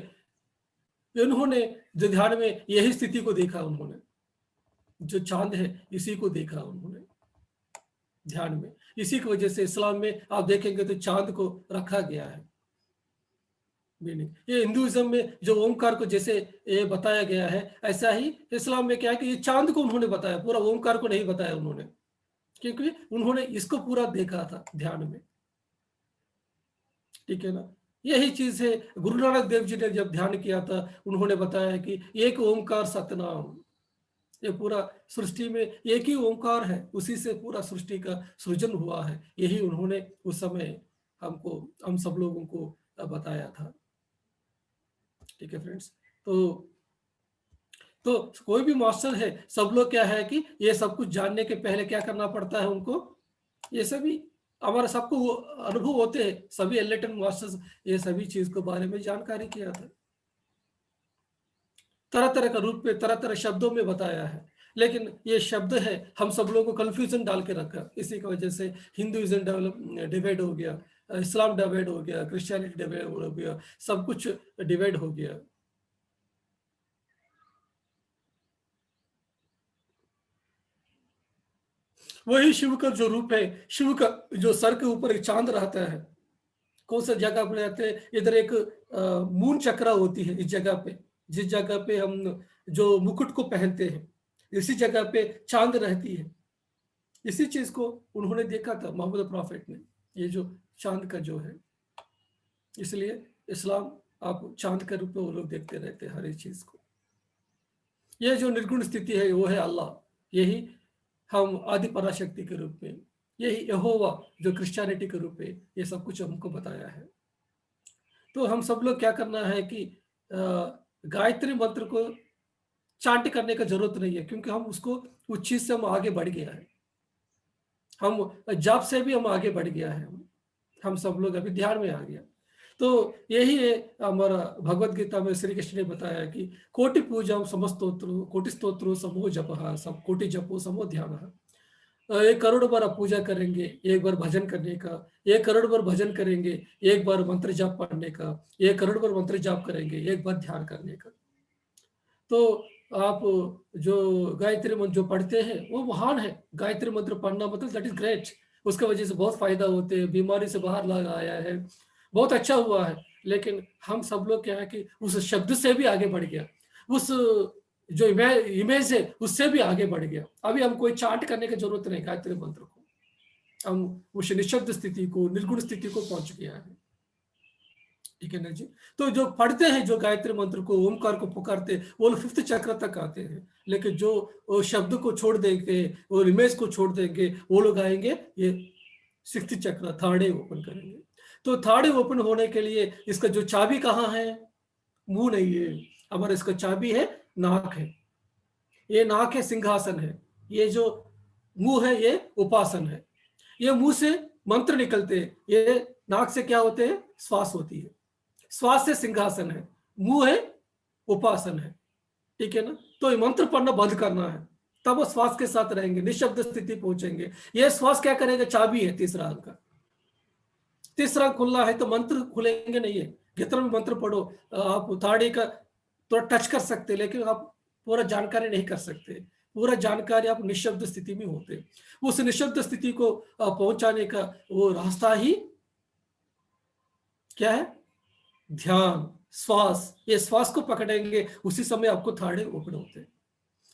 इन्होंने जो ध्यान में यही स्थिति को देखा, उन्होंने जो चांद है इसी को देखा उन्होंने ध्यान में। इसी की वजह से इस्लाम में आप देखेंगे तो चांद को रखा गया है मीनिंग। ये हिंदुइज्म में जो ओमकार को जैसे ये बताया गया है, ऐसा ही इस्लाम में क्या है कि ये चांद को उन्होंने बताया, पूरा ओमकार को नहीं बताया उन्होंने, क्योंकि उन्होंने इसको पूरा देखा था ध्यान में। ठीक है ना, यही चीज है गुरु नानक देव जी ने जब ध्यान किया था, उन्होंने बताया कि एक ओमकार सतनाम, ये पूरा सृष्टि में एक ही ओंकार है, उसी से पूरा सृष्टि का सृजन हुआ है, यही उन्होंने उस समय हमको, हम सब लोगों को बताया था। ठीक है फ्रेंड्स, तो कोई भी मास्टर है, सब लोग क्या है कि ये सब कुछ जानने के पहले क्या करना पड़ता है उनको, ये सभी हमारा सबको वो अनुभव होते हैं, सभी एनलाइटन मास्टर्स ये सभी चीज के बारे में जानकारी किया था, तरह तरह का रूप में, तरह तरह शब्दों में बताया है। लेकिन ये शब्द है हम सब लोगों को कंफ्यूजन डाल के रखा, इसी की वजह से हिंदुइज्म डिवाइड हो गया, इस्लाम डिवाइड हो गया, क्रिश्चियनिटी डिवाइड हो गया, सब कुछ डिवाइड हो गया। वही शिव का जो रूप है, शिव का जो सर के ऊपर एक चांद रहता है, कौन सा जगह पे रहते हैं, इधर एक मून चक्रा होती है इस जगह पे, जिस जगह पे हम जो मुकुट को पहनते हैं, इसी जगह पे चांद रहती है। इसी चीज को उन्होंने देखा था, मोहम्मद प्रॉफिट ने, ये जो चांद का जो है। इसलिए इस्लाम आप चांद के रूप में वो लोग देखते रहते हैं हर एक चीज को। यह जो निर्गुण स्थिति है वो है अल्लाह, यही हम आदि पराशक्ति के रूप में, यही यहोवा जो क्रिश्चियनिटी के रूप में ये सब कुछ हमको बताया है। तो हम सब लोग क्या करना है कि गायत्री मंत्र को चांट करने का जरूरत नहीं है, क्योंकि हम उसको उस चीज से हम आगे बढ़ गया है, हम जाप से भी हम आगे बढ़ गया है, हम सब लोग अभी ध्यान में आ गया। तो यही है हमारा भगवत गीता में श्री कृष्ण ने बताया कि कोटि पूजा समस्तोत्र कोटि स्तोत्रो समूह जप, सब कोटि जपो समूह ध्यान। 1 करोड़ बार आप पूजा करेंगे, एक बार भजन करने का, 1 करोड़ बार भजन करेंगे, एक बार मंत्र जाप पढ़ने का, 1 करोड़ बार मंत्र जाप करेंगे, एक बार ध्यान करने का। तो आप जो गायत्री मंत्र जो पढ़ते हैं वो महान है। गायत्री मंत्र पढ़ना मतलब दैट इज ग्रेट, उसके वजह से बहुत फायदा होते हैं, बीमारी से बाहर ला आया है, बहुत अच्छा हुआ है। लेकिन हम सब लोग क्या है कि उस शब्द से भी आगे बढ़ गया, उस जो इमेज है उससे भी आगे बढ़ गया। अभी हम कोई चार्ट करने की जरूरत नहीं, गायत्री मंत्र को हम उस निशब्द स्थिति को, निर्गुण स्थिति को पहुंच गया है। ठीक है ना जी। तो जो पढ़ते हैं, जो गायत्री मंत्र को, ओमकार को पुकारते, वो लोग 5th चक्र तक आते हैं। लेकिन जो वो शब्द को छोड़ देंगे, वो इमेज को छोड़ देंगे, वो लोग आएंगे ये 6th चक्र, 3rd आई ओपन करेंगे। तो 3rd आई ओपन होने के लिए इसका जो चाबी कहाँ है? मुंह नहीं है हमारा, इसका चाबी है नाक है। ये नाक है, सिंहासन है। ये जो मुंह है ये उपासन है। ये मुंह से मंत्र निकलते हैं, ये नाक से क्या होते हैं? श्वास होती है। श्वास से सिंहासन है, मुंह है उपासन है। ठीक है ना। तो ये मंत्र पढ़ना बंद करना है, तब वो श्वास के साथ रहेंगे, निशब्द स्थिति पहुंचेंगे। ये श्वास क्या करेगा? चाबी है तीसरा अंक का। तीसरा खुलना है तो मंत्र खुलेंगे नहीं है। जितना भी मंत्र पढ़ो, आप थाड़ी का थोड़ा टच कर सकते, लेकिन आप पूरा जानकारी नहीं कर सकते। पूरा जानकारी आप निशब्द स्थिति में होते। उस निशब्द स्थिति को पहुंचाने का वो रास्ता ही क्या है? ध्यान, श्वास। ये श्वास को पकड़ेंगे, उसी समय आपको थाड़े ओपन होते हैं।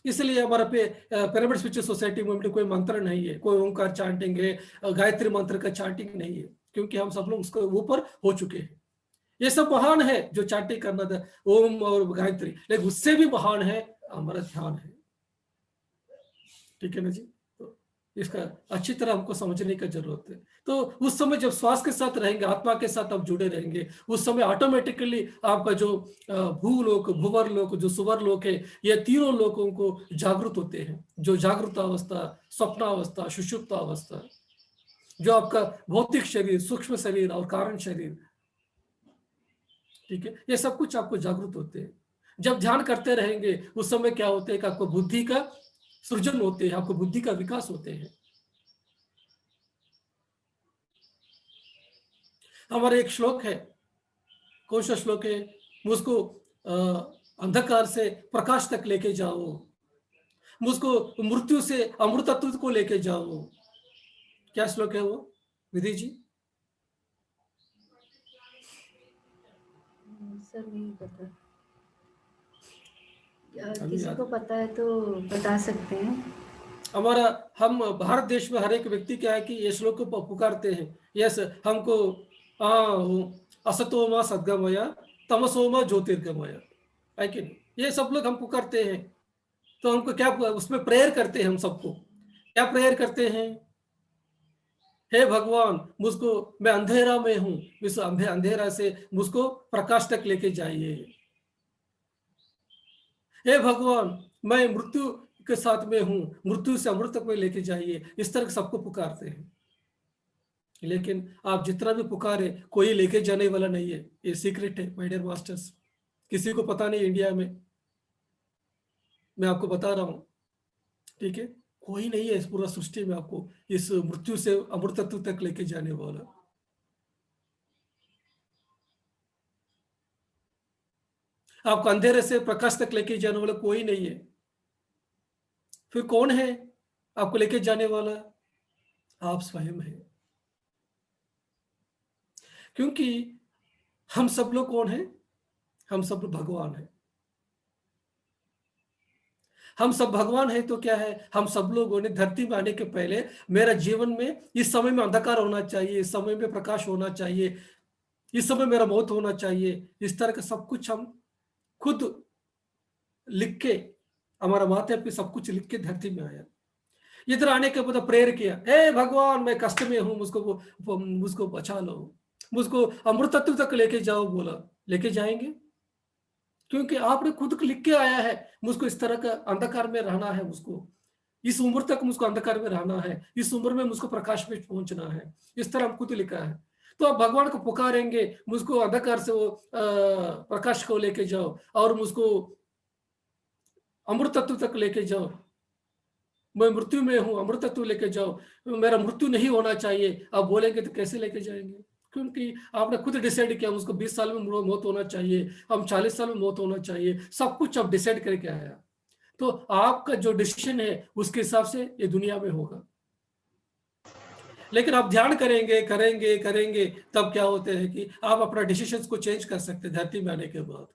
इसलिए हमारे पे पिरामिड स्पिरिचुअल सोसाइटी मूवमेंट कोई मंत्र नहीं है, कोई ओंकार चांटिंग है, गायत्री मंत्र का चांटिंग नहीं है, क्योंकि हम सब लोग उसके ऊपर हो चुके हैं। ये सब महान है जो चांटिंग करना था, ओम और गायत्री, लेकिन उससे भी महान है हमारा ध्यान है। ठीक है ना जी। तो इसका अच्छी तरह हमको समझने की जरूरत है। तो उस समय जब श्वास के साथ रहेंगे, आत्मा के साथ आप जुड़े रहेंगे, उस समय ऑटोमेटिकली आपका जो भूलोक, भुवर लोक, जो सुवर लोक है, ये तीनों लोकों को जागृत होते हैं। जो जागृत अवस्था, स्वप्नावस्था, सुषुप्त अवस्था, जो आपका भौतिक शरीर, सूक्ष्म शरीर और कारण शरीर, ठीक है, ये सब कुछ आपको जागृत होते हैं। जब ध्यान करते रहेंगे उस समय क्या होते हैं कि आपको बुद्धि का सृजन होते हैं, आपको बुद्धि का विकास होते हैं। हमारा एक श्लोक है, कौन सा श्लोक है? मुझको अंधकार से प्रकाश तक लेके जाओ, मुझको मृत्यु से अमृतत्व को लेके जाओ। क्या श्लोक है वो, विधि जी? सर नहीं पता, किसी को पता है तो बता सकते हैं। हमारा, हम भारत देश में हर एक व्यक्ति क्या है कि ये श्लोक को पुकारते हैं। यस, हमको असतोमा सद्गमय, तमसोमा ज्योतिर्गमय, है कि नहीं? ये सब लोग हम पुकारते हैं। तो हमको क्या उसमें प्रेयर करते हैं, हम सबको क्या प्रेयर करते हैं? हे भगवान, मुझको, मैं अंधेरा में हूं, इस अंधेरा से मुझको प्रकाश तक लेके जाइए। हे भगवान, मैं मृत्यु के साथ में हूं, मृत्यु से अमृत तक में लेके जाइए। इस तरह सबको पुकारते हैं। लेकिन आप जितना भी पुकारे, कोई लेके जाने वाला नहीं है। ये सीक्रेट है माय डियर मास्टर्स, किसी को पता नहीं इंडिया में, मैं आपको बता रहा हूं। ठीक है, कोई नहीं है इस पूरा सृष्टि में आपको इस मृत्यु से अमृतत्व तक लेके जाने वाला। आपको अंधेरे से प्रकाश तक लेके जाने वाला कोई नहीं है। फिर कौन है आपको लेके जाने वाला? आप स्वयं हैं। क्योंकि हम सब लोग कौन हैं? हम सब लोग भगवान हैं। हम सब भगवान हैं तो क्या है, हम सब लोगों ने धरती में आने के पहले मेरा जीवन में इस समय में अंधकार होना चाहिए, इस समय में प्रकाश होना चाहिए, इस समय मेरा मौत होना चाहिए, इस तरह का सब कुछ हम खुद लिख के, हमारा माथे पे सब कुछ लिख के धरती में आया। इधर आने के बाद प्रेयर किया, हे भगवान मैं कष्ट में हूं, मुझको बचा लो, मुझको अमृत तत्व तक लेके जाओ। बोला लेके जाएंगे, क्योंकि आपने खुद को लिख के आया है, मुझको इस तरह का अंधकार में रहना है, मुझको इस उम्र तक मुझको अंधकार में रहना है, इस उम्र में मुझको प्रकाश में पहुंचना है, इस तरह हम खुद लिखा है। तो आप भगवान को पुकारेंगे, मुझको अंधकार से वो प्रकाश को लेके जाओ और मुझको अमृत तत्व तक लेके जाओ, मैं मृत्यु में हूं, अमृत तत्व लेके जाओ, मेरा मृत्यु नहीं होना चाहिए। आप बोलेंगे तो कैसे लेके जाएंगे? क्योंकि आपने खुद डिसाइड किया मुझको 20 साल में मौत होना चाहिए, हम 40 साल में मौत होना चाहिए, सब कुछ आप डिसाइड करके आया। तो आपका जो डिसीजन है उसके हिसाब से ये दुनिया में होगा। लेकिन आप ध्यान करेंगे करेंगे करेंगे, तब क्या होते हैं कि आप अपना डिसीजन को चेंज कर सकते हैं। धरती में आने के बाद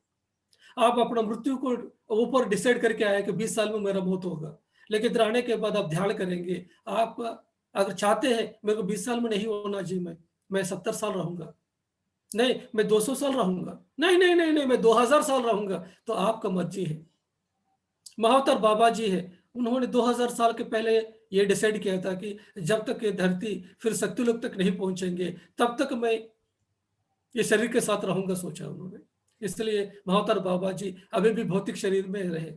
आप अपना मृत्यु को ऊपर डिसाइड करके आए कि 20 साल में मेरा मौत होगा, लेकिन इधर आने के बाद आप ध्यान करेंगे, आप अगर चाहते हैं मेरे को 20 साल में नहीं होना जी, मैं 70 साल रहूंगा, नहीं मैं 200 साल रहूंगा, नहीं नहीं नहीं नहीं मैं 2000 साल रहूंगा, तो आपका मर्जी है। महावतार बाबा जी है, उन्होंने 2000 साल के पहले ये डिसाइड किया था कि जब तक ये धरती फिर सत्यलोक तक नहीं पहुंचेंगे तब तक मैं ये शरीर के साथ रहूंगा, सोचा उन्होंने। इसलिए महावतार बाबा जी अभी भी भौतिक शरीर में रहे,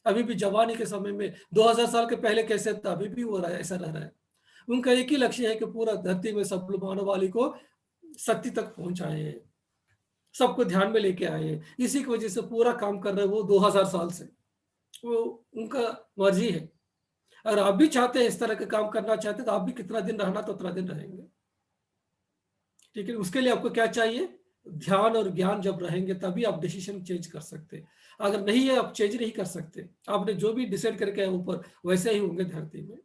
अभी भी जवानी के समय में 2000 साल के पहले कैसे था अभी भी वो रहा है, ऐसा रह रहा है। उनका एक ही लक्ष्य है कि पूरा धरती में सब मानवाली को सत्य तक पहुंचाए, सबको ध्यान में लेके आए। इसी की वजह से पूरा काम कर रहे हैं वो 2000 साल से, वो उनका मर्जी है। अगर आप भी चाहते हैं इस तरह का काम करना चाहते हैं तो आप भी कितना दिन रहना तो उतना दिन रहेंगे। ठीक है, उसके लिए आपको क्या चाहिए? ध्यान और ज्ञान जब रहेंगे तभी आप डिसीजन चेंज कर सकते हैं। अगर नहीं है आप चेंज नहीं कर सकते, आपने जो भी डिसाइड करके है ऊपर वैसे ही होंगे धरती में।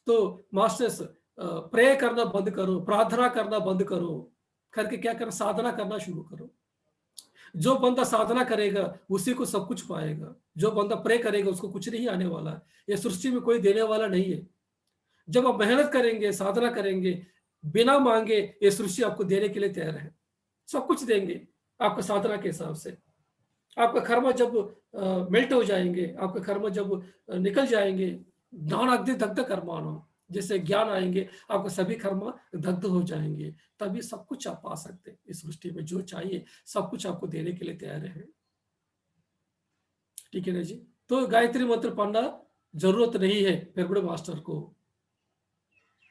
तो मास्टर्स प्रे करना बंद करो, प्रार्थना करना बंद करो, करके क्या करो, साधना करना शुरू करो। जो बंदा साधना करेगा उसी को सब कुछ पाएगा, जो बंदा प्रे करेगा उसको कुछ नहीं आने वाला है, ये सृष्टि में कोई देने वाला नहीं है। जब आप मेहनत करेंगे, साधना करेंगे, बिना मांगे ये सृष्टि आपको देने के लिए तैयार है, सब कुछ देंगे आपका साधना के हिसाब से। आपका कर्म जब मेल्ट हो जाएंगे, आपका कर्म जब निकल जाएंगे, ज्ञान अग्नि दग्ध कर्माणो, जैसे ज्ञान आएंगे आपका सभी कर्म दग्ध हो जाएंगे, तभी सब कुछ आप पा सकते हैं। इस सृष्टि में जो चाहिए सब कुछ आपको देने के लिए तैयार है। ठीक है ना जी? तो गायत्री मंत्र पढ़ना जरूरत नहीं है फेरबड़े मास्टर को,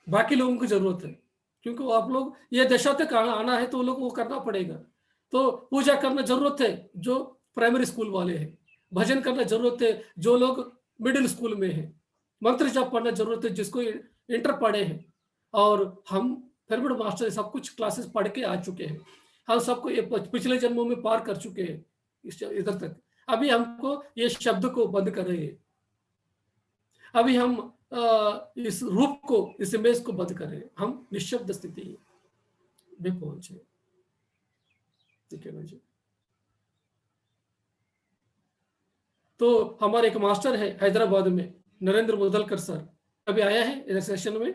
बाकी लोगों को जरूरत है, क्योंकि आप लोग ये दशा तक आना है तो वो लोग वो करना पड़ेगा। तो पूजा करना जरूरत है जो प्राइमरी स्कूल वाले हैं, भजन करना जरूरत है जो लोग मिडिल स्कूल में है, मंत्र जाप पढ़ना जरूरत है जिसको इंटर पढ़े हैं। और हम फेरबड़ मास्टर सब कुछ क्लासेस पढ़ के आ चुके हैं, हम सबको ये पिछले जन्मों में पार कर चुके हैं इधर तक। अभी हमको ये शब्द को बंद कर रहे हैं, अभी हम इस रूप को, इस इमेज को बंद करें, हम निशब्द स्थिति में पहुंचे। ठीक है ना जी? तो हमारे एक मास्टर है हैदराबाद में, नरेंद्र मुदलकर सर, अभी आया है इधर सेशन में,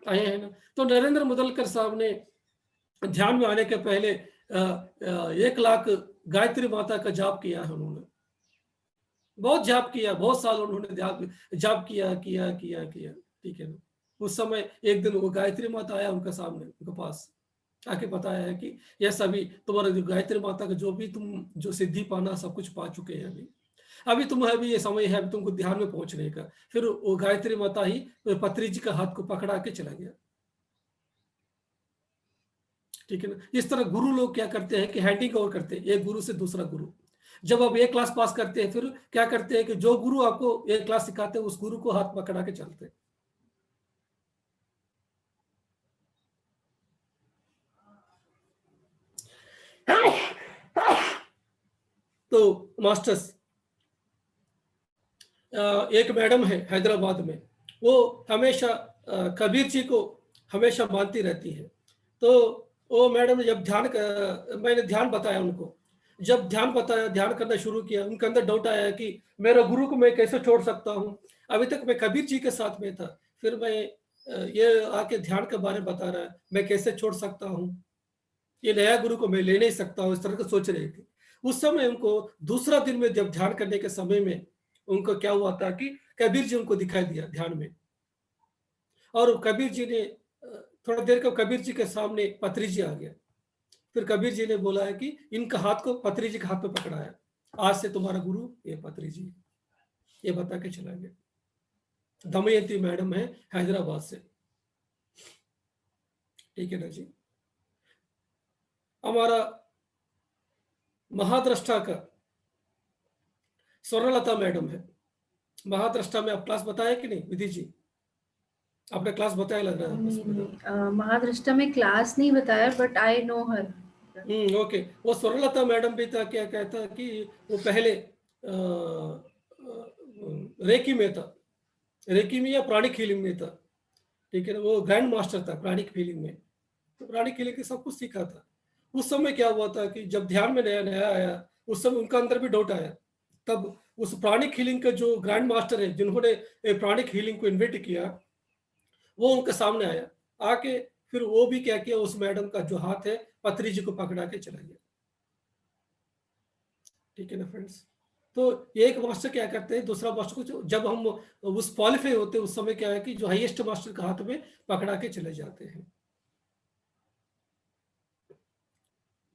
आए हैं ना? तो नरेंद्र मुदलकर साहब ने ध्यान में आने के पहले 1 लाख गायत्री माता का जाप किया है उन्होंने, बहुत जाप किया, बहुत साल उन्होंने जाप किया किया किया किया। ठीक है ना? उस समय एक दिन वो गायत्री माता आया उनका सामने, उनके पास आके बताया है कि यह सभी तुम्हारा जो गायत्री माता का जो भी तुम जो सिद्धि पाना सब कुछ पा चुके हैं, अभी तुम्हें अभी ये समय है, अभी तुमको ध्यान में पहुंचने का। फिर वो गायत्री माता ही पत्री जी का हाथ को पकड़ा के चला गया। ठीक है ना? इस तरह गुरु लोग क्या करते हैं कि हैंडिंग ओवर करते हैं एक गुरु से दूसरा गुरु। जब आप एक क्लास पास करते हैं फिर क्या करते हैं कि जो गुरु आपको एक क्लास सिखाते हैं उस गुरु को हाथ पकड़ा के चलते हैं। तो मास्टर्स एक मैडम है हैदराबाद में, वो हमेशा कबीर जी को हमेशा मानती रहती है। तो वो मैडम ने जब मैंने ध्यान बताया उनको, जब ध्यान बताया, ध्यान करना शुरू किया, उनके अंदर डाउट आया कि मेरे गुरु को मैं कैसे छोड़ सकता हूँ। अभी तक मैं कबीर जी के साथ में था, फिर मैं ये आके ध्यान के बारे में बता रहा है, मैं कैसे छोड़ सकता हूँ, ये नया गुरु को मैं ले नहीं सकता हूँ, इस तरह का सोच रहे थे। उस समय उनको दूसरा दिन में जब ध्यान करने के समय में उनको क्या हुआ था कि कबीर जी उनको दिखाई दिया ध्यान में। और कबीर जी ने थोड़ा देर को कबीर जी के सामने पत्री जी आ गया। फिर कबीर जी ने बोला है कि इनका हाथ को पत्री जी के हाथ में पकड़ाया, आज से तुम्हारा गुरु ये पत्री जी है। ये बता के चला गया। दमयंती मैडम है हैदराबाद से। ठीक है ना जी। हमारा महाद्रष्टा का स्वर्णलता मैडम है। महाद्रष्टा में आप क्लास बताया कि नहीं विधि जी? आपने क्लास बताया लग रहा है नहीं उसमें तो। नहीं, महादृष्टा में क्लास नहीं बताया, but I know her. Okay. वो स्वर्णलता मैडम भी था, क्या कहता कि वो पहले रेकी में था, रेकी में या प्राणिक हीलिंग में था। ठीक है ना, वो ग्रैंड मास्टर था प्राणिक हीलिंग में, तो प्राणिक हीलिंग के सब कुछ सीखा था। उस समय क्या हुआ था कि जब ध्यान में नया नया आया, उस समय उनका अंदर भी डाउट आया। तब उस प्राणिक हीलिंग के जो ग्रैंड मास्टर है, जिन्होंने प्राणिक हीलिंग को इन्वेंट किया, वो उनके सामने आया। आके फिर वो भी क्या किया, उस मैडम का जो हाथ है पत्री जी को पकड़ा के चला गया। ठीक है ना फ्रेंड्स। तो एक मास्टर क्या करते हैं, दूसरा मास्टर को जब हम उस क्वालिफाई होते हैं, उस समय क्या है कि जो हाईएस्ट मास्टर का हाथ में पकड़ा के चले जाते हैं।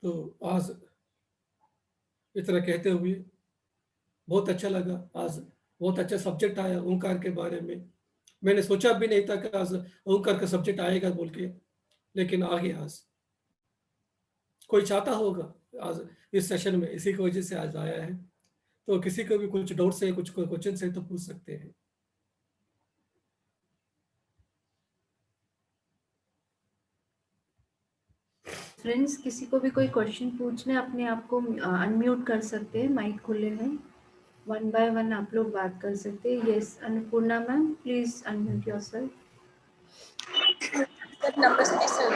तो आज इतना कहते हुए बहुत अच्छा लगा। आज बहुत अच्छा सब्जेक्ट आया ओंकार के बारे में। मैंने सोचा भी नहीं था कि आज ओंकार का सब्जेक्ट आएगा बोल के, लेकिन आ गया आज। कोई चाहता होगा आज इस सेशन में, इसी की वजह से आज आया है। तो किसी को भी कुछ डाउट्स है, कुछ क्वेश्चन है तो पूछ सकते हैं। फ्रेंड्स, किसी को भी कोई क्वेश्चन पूछना है, अपने आप को अनम्यूट कर सकते हैं, माइक खुले हैं। वन बाय वन आप लोग बात कर सकते हैं। Yes Annapurna ma'am, please unmute yourself. नमस्ते सर।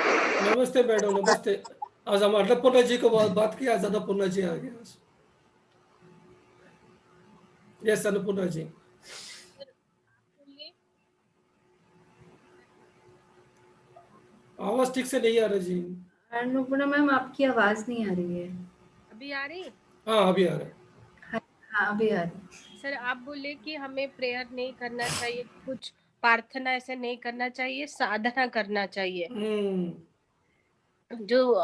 नमस्ते मैडम, नमस्ते। आज हम अन्नपूर्णा जी को बात की, आज अन्नपूर्णा जी आ गए आज। यस अन्नपूर्णा जी। आवाज ठीक से नहीं आ रहा जी। अन्नपूर्णा मैम, आपकी आवाज नहीं आ रही है। अभी आ रही? हाँ अभी आ रहा है। हाँ अभी आ रही है। सर आप बोले कि हमें प्रेयर नहीं करना चाहिए, कुछ प्रार्थना ऐसे नहीं करना चाहिए, साधना करना चाहिए। जो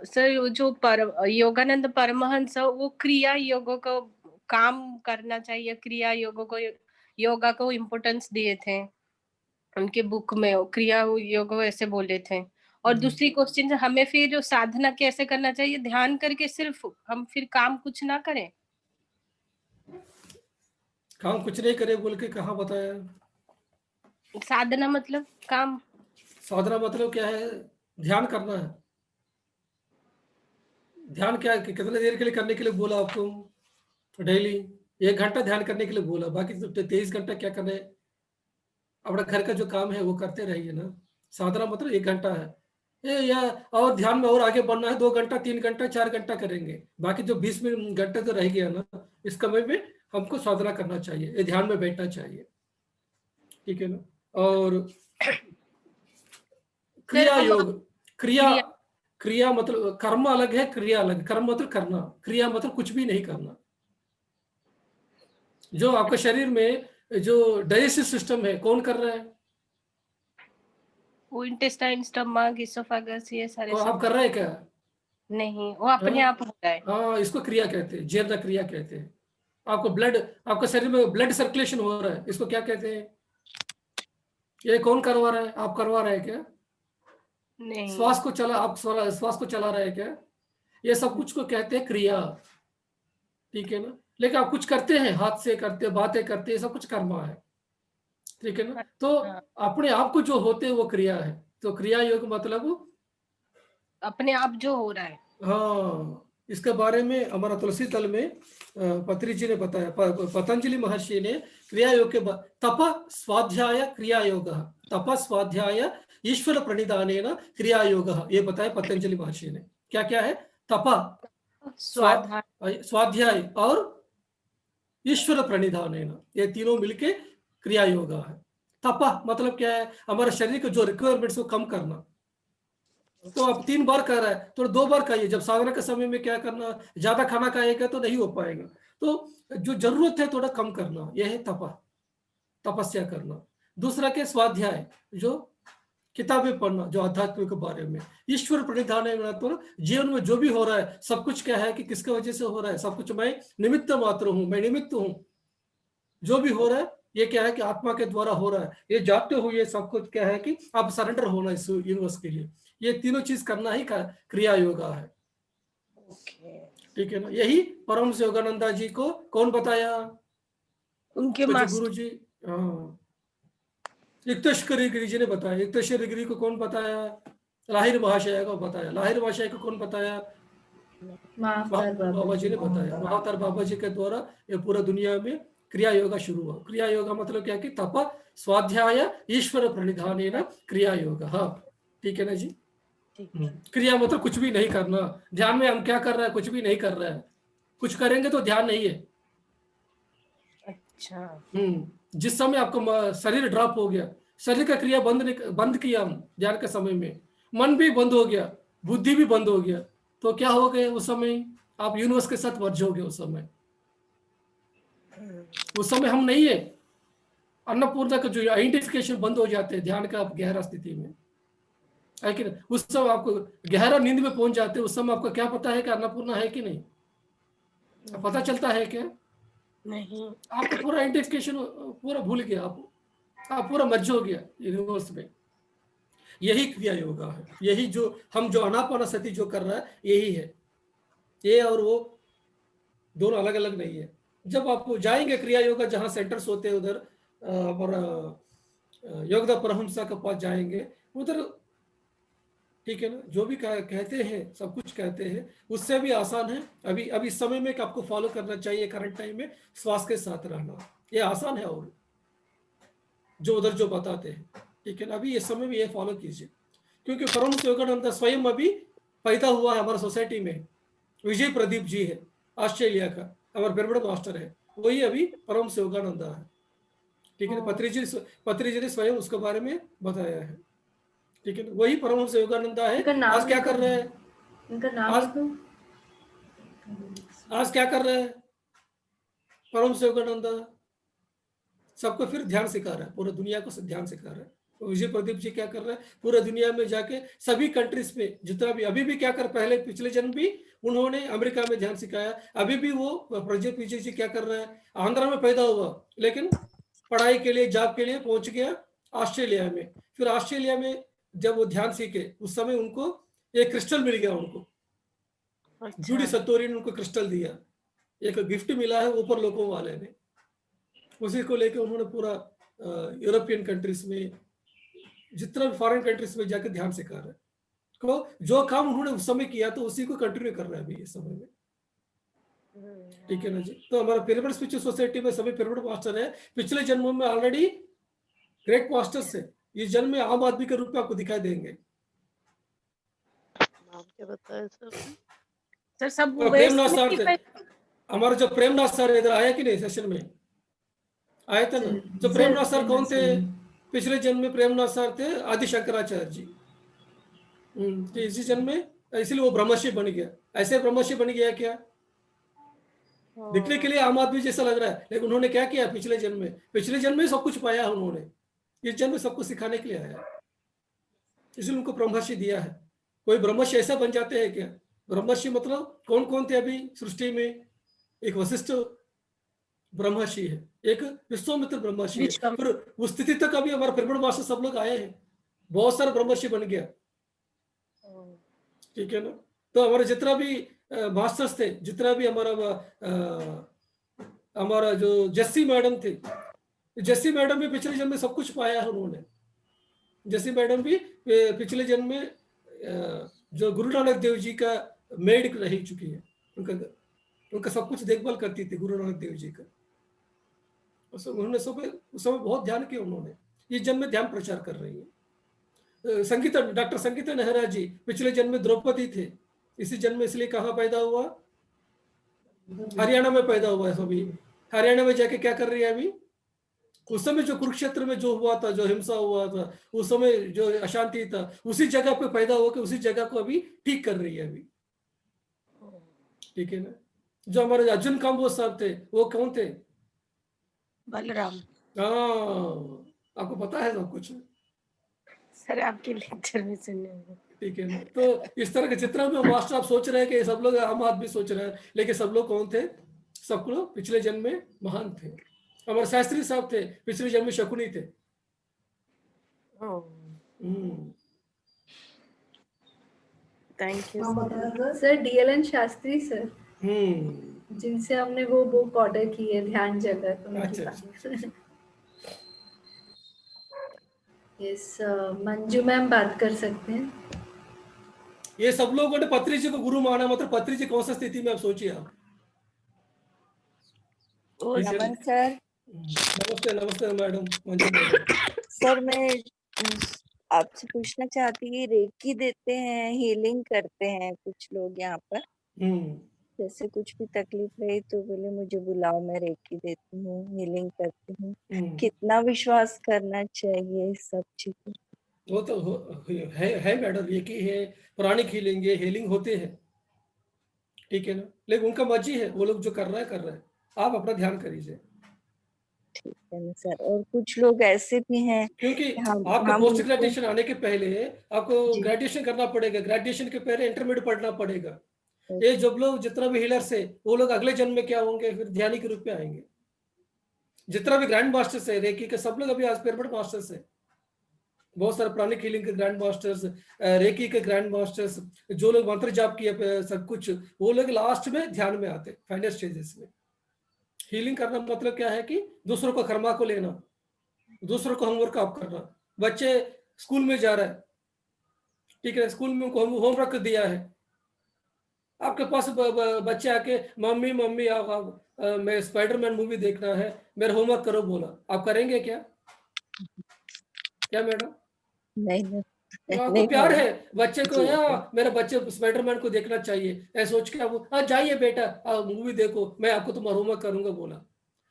सर जो योगानंद परमहंस वो क्रिया योगों को काम करना चाहिए, क्रिया योगों को, योगा को इम्पोर्टेंस दिए थे उनके बुक में, क्रिया योग ऐसे बोले थे। और दूसरी क्वेश्चन, हमें फिर जो साधना कैसे करना चाहिए, ध्यान करके सिर्फ हम फिर काम कुछ ना करें? काम कुछ नहीं करे बोल के कहाँ बताया? साधना मतलब काम। साधना मतलब क्या है? ध्यान करना है। ध्यान क्या है कि कितने देर के लिए करने के लिए बोला आपको? डेली 1 घंटा ध्यान करने के लिए बोला, बाकी तो 23 घंटा क्या करना है? अपना घर का जो काम है वो करते रहिए ना। साधना मतलब 1 घंटा है या और ध्यान में और आगे बढ़ना है 2 घंटा 3 घंटा 4 घंटा करेंगे, बाकी जो 20 घंटे तो रह गया ना, इस समय में हमको साधना करना चाहिए, ये ध्यान में बैठना चाहिए। ठीक है ना। और क्रिया योग, क्रिया क्रिया मतलब कर्म अलग है, क्रिया अलग। कर्म मतलब करना, क्रिया मतलब कुछ भी नहीं करना। जो आपके शरीर में जो डाइजेस्टिव सिस्टम है कौन कर रहा है? वो इंटेस्टाइन, स्टमक, इसोफेगस, ये सारे और सब। आप कर रहे हैं क्या? नहीं, वो अपने आप हो रहा है। हाँ, इसको क्रिया कहते हैं, जीर्ण क्रिया कहते हैं। आपको ब्लड, आपके शरीर में ब्लड सर्कुलेशन हो रहा है, इसको क्या कहते हैं? ये कौन करवा रहा है? आप करवा रहे हैं क्या? नहीं। श्वास को चला, आप श्वास को चला रहे हैं क्या? ये सब कुछ को कहते हैं क्रिया। ठीक है ना। लेकिन आप कुछ करते हैं, हाथ से करते, बातें करते, ये सब कुछ कर्मा है। ठीक है ना। तो हाँ, अपने आप को जो होते हैं वो क्रिया है। तो क्रिया योग मतलब अपने आप जो हो रहा है। हाँ, इसके बारे में हमारा तुलसी दल में पत्री जी ने बताया, पतंजलि महर्षि ने क्रिया योग के तप स्वाध्याय क्रिया योग, तप स्वाध्याय ईश्वर प्रणिधानेन क्रिया योग, ये बताया पतंजलि महर्षि ने। क्या क्या है? तप, स्वाध्याय और ईश्वर प्रणिधानेन, ये तीनों मिलके क्रिया योग है। तप मतलब क्या है? हमारे शरीर के जो रिक्वायरमेंट्स को कम करना। तो आप 3 बार कर रहा है तो 2 बार खाइए। जब साधना के समय में क्या करना, ज्यादा खाना खाएगा तो नहीं हो पाएगा, तो जो जरूरत है थोड़ा कम करना, यह है तपस्या करना। दूसरा क्या? स्वाध्याय, जो किताबें पढ़ना, जो आध्यात्मिक के बारे में। ईश्वर प्रणिधान है, तो जीवन में जो भी हो रहा है सब कुछ क्या है कि किसके वजह से हो रहा है, सब कुछ मैं निमित्त मात्र हूं, मैं निमित्त हूं। जो भी हो रहा है ये क्या है कि आत्मा के द्वारा हो रहा है, ये जानते हुए सब कुछ क्या है कि आप सरेंडर होना इस यूनिवर्स के लिए। ये तीनों चीज करना ही क्रिया योगा है। ठीक है ना? यही परमहंस योगानंदा जी को कौन बताया? उनके गुरु जी। हाँ, युक्तेश्वरी गिरी जी ने बताया। युक्तेश्वरी गिरी को कौन बताया? लाहिर महाशय को बताया। लाहिर महाशय को कौन बताया? बाबा जी ने बताया। महाअवतार बाबा जी के द्वारा ये पूरा दुनिया में क्रिया योगा शुरू हुआ। क्रिया योगा मतलब क्या कि तप स्वाध्याय ईश्वर प्रणिधानेन क्रिया योगा। हाँ, ठीक है ना जी? क्रिया मतलब कुछ भी नहीं करना। ध्यान में हम क्या कर रहे हैं? कुछ भी नहीं कर रहे हैं। कुछ करेंगे तो ध्यान नहीं है। अच्छा। जिस समय आपको शरीर ड्रॉप हो गया, शरीर का क्रिया बंद किया हम ध्यान के समय में, मन भी बंद हो गया, बुद्धि भी बंद हो गया, तो क्या हो गए? उस समय आप यूनिवर्स के साथ मर्ज हो गए। उस समय हम नहीं है। अन्नपूर्णा का जो आइडेंटिफिकेशन बंद हो जाते हैं ध्यान का गहरा स्थिति में, है कि नहीं? उस समय आपको गहरा नींद में पहुंच जाते हैं। उस समय आपको क्या पता है कि अन्नपूर्णा है कि नहीं? पता चलता है क्या? नहीं। आपको पूरा आइडेंटिफिकेशन पूरा भूल गया, आप पूरा मर्ज हो गया यूनिवर्स में। यही क्रिया योगा है। यही जो हम जो आनापानसति जो कर रहा है यही है। ये और वो दोनों अलग अलग नहीं है। जब आप जाएंगे क्रिया योगा जहाँ सेंटर्स होते हैं उधर हमारा योगदा परमहंसा के पास जाएंगे उधर, ठीक है ना? जो भी कहते हैं सब कुछ कहते हैं, उससे भी आसान है। अभी इस समय में आपको फॉलो करना चाहिए करंट टाइम में श्वास के साथ रहना, ये आसान है। और जो उधर जो बताते हैं, ठीक है ना? अभी इस समय में ये फॉलो कीजिए, क्योंकि परमहंस योगानंद स्वयं अभी पैदा हुआ है हमारे सोसाइटी में। विजय प्रदीप जी है, ऑस्ट्रेलिया का, हमारे पिरामिड मास्टर है, वही अभी परमहंस योगानंदा है। ठीक है ना? पत्री जी ने स्वयं उसके बारे में बताया है। ठीक है ना? वही परमहंस योगानंदा है। आज क्या कर रहे हैं? आज क्या कर रहे हैं परमहंस योगानंदा? सबको फिर ध्यान सिखा रहा है, पूरी दुनिया को ध्यान सिखा रहा है। विजय प्रदीप जी क्या कर रहे हैं? पूरे दुनिया में जाके सभी कंट्रीज में जितना भी अभी भी क्या कर, पहले पिछले जन्म भी उन्होंने अमेरिका में ध्यान सिखाया, अभी भी वो प्रदीप विजय जी क्या कर रहे हैं? आंध्रा में पैदा हुआ लेकिन पढ़ाई के लिए जॉब के लिए पहुंच गया ऑस्ट्रेलिया में। फिर ऑस्ट्रेलिया में जब वो ध्यान सीखे उस समय उनको एक क्रिस्टल मिल गया। उनको जूडी सतोरी ने उनको क्रिस्टल दिया, एक गिफ्ट मिला है ऊपर लोगों वाले ने। उसी को लेकर उन्होंने पूरा यूरोपियन कंट्रीज में जितना भी फॉरेन कंट्रीज में जाकर ध्यान सिखा रहे हैं। तो जो काम उन्होंने उस समय किया तो उसी को कंटिन्यू कर रहा है अभी इस समय में। ठीक है ना जी? तो हमारा पिरामिड स्पिरिचुअल सोसाइटी में सभी पिरामिड मास्टर है, पिछले जन्मों में ऑलरेडी ग्रेट मास्टर्स है, इस जन्म में आम आदमी के रूप में आपको दिखाई देंगे। नाम क्या बताया सर? सब प्रेमनाथ सर थे हमारे, जो प्रेमनाथ सर इधर आया कि नहीं सेशन में आए थे ना? जो प्रेमनाथ सर कौन थे? पिछले जन्म में प्रेमनाथ सर थे आदि शंकराचार्य जी। इसी जन्म में इसलिए वो ब्रह्मर्षि बन गया। ऐसे ब्रह्मर्षि बन गया क्या? दिखने के लिए आम आदमी जैसा लग रहा है, लेकिन उन्होंने क्या किया पिछले जन्म में सब कुछ पाया है उन्होंने। इस जन्म में सब कुछ सिखाने के लिए आया, इसलिए उनको ब्रह्मर्षि दिया है। कोई ब्रह्मर्षि ऐसा बन जाते हैं क्या? ब्रह्मर्षि मतलब कौन कौन थे अभी सृष्टि में? एक वशिष्ठ ब्रह्मर्षि है, एक विश्वामित्र ब्रह्मर्षि है, फिर उस स्थिति तक अभी हमारे पिरामिड मास्टर सब लोग आए हैं, बहुत सारे ब्रह्मर्षि बन गया। ठीक है ना? तो हमारे जितना भी मास्टर्स थे, जितना भी हमारा जो जस्सी मैडम थे, जस्सी मैडम भी पिछले जन्म में सब कुछ पाया है उन्होंने। जस्सी मैडम भी पिछले जन्म में जो गुरु नानक देव जी का मेड रह चुकी है, उनका उनका सब कुछ देखभाल करती थी गुरु नानक देव जी का। उन्होंने उस समय बहुत ध्यान किया उन्होंने। इस जन्म में ध्यान प्रचार कर रही है। संगीता डॉक्टर संगीता नेहरा जी पिछले जन्म में द्रौपदी थे, इसी जन्म में इसलिए कहाँ पैदा हुआ? हरियाणा में पैदा हुआ है। अभी हरियाणा में जाके क्या कर रही है अभी? उस समय जो कुरुक्षेत्र में जो हुआ था, जो हिंसा हुआ था, उस समय जो अशांति था, उसी जगह पे पैदा होकर उसी जगह को अभी ठीक कर रही है अभी। ठीक है ना? जो हमारे अर्जुन काम्बोज साहब थे वो कौन थे? बलराम। हाँ, आपको पता है सब कुछ। सर आपके लेक्चर में सुनने में। ठीक है ना? तो इस तरह के चित्र में मास्टर आप सोच रहे हैं कि सब लोग आम आदमी सोच रहे हैं, लेकिन सब लोग कौन थे? सब लोग पिछले जन्म में महान थे। हमारे शास्त्री साहब थे, पिछले जन्म में शकुनी थे। Thank you sir. DLN Shastri sir, hmm. जिनसे हमने वो बुक ऑर्डर की है, ध्यान जगत। अच्छा। यस, मंजू मैम बात कर सकते हैं। ये सब लोगों ने पत्री जी को गुरु माना, मतलब पत्री जी कौन सी स्थिति में आप सोचिए आप। नमन सर। नमस्ते नमस्ते मैडम मंजू मैडम। सर मैं आपसे पूछना चाहती हूँ, रेकी देते हैं, हीलिंग करते हैं कुछ लोग यहाँ पर, जैसे कुछ भी तकलीफ रही तो बोले मुझे बुलाओ, मैं रेकी देती हूँ, हीलिंग करती हूँ। कितना विश्वास करना चाहिए इस सब चीजें? वो तो है मैडम, रेकी है, पुरानी हीलिंग होते हैं, ठीक है ना, लेकिन उनका मर्जी है, वो लोग जो कर रहा है, आप अपना ध्यान करिए। ठीक है ना सर। और कुछ लोग ऐसे भी हैं, क्योंकि आपको पोस्ट ग्रेजुएशन आने के पहले आपको ग्रेजुएशन करना पड़ेगा, ग्रेजुएशन के पहले इंटरमीडिएट पढ़ना पड़ेगा। ये जब लोग जितना भी हीलर्स है वो लोग अगले जन्म में क्या होंगे? फिर ध्यानी के रूप में आएंगे। जितना भी ग्रैंड मास्टर्स है रेकी के, सब लोग अभी एक्सपेरिमेंट मास्टर्स है। बहुत सारे प्राणिक हीलिंग के ग्रैंड मास्टर्स, रेकी के ग्रैंड मास्टर्स, जो लोग मंत्र जाप किए सब कुछ, वो लोग लास्ट में ध्यान में आते, फाइनल स्टेजेस में। हीलिंग करना मतलब क्या है कि दूसरों को कर्मा को लेना, दूसरों को होमवर्क आप करना। बच्चे स्कूल में जा रहे हैं, ठीक है, स्कूल में उनको होमवर्क दिया है, आपके पास बच्चे आके मम्मी मम्मी आप मैं स्पाइडरमैन मूवी देखना है, मेरा होमवर्क करो बोला, आप करेंगे क्या? क्या मैडम? नहीं। आपको प्यार है बच्चे को, या मेरा बच्चे स्पाइडरमैन को देखना चाहिए, ऐसा सोच के आप जाइए बेटा मूवी देखो, मैं आपको तुम्हारा होमवर्क करूंगा बोला।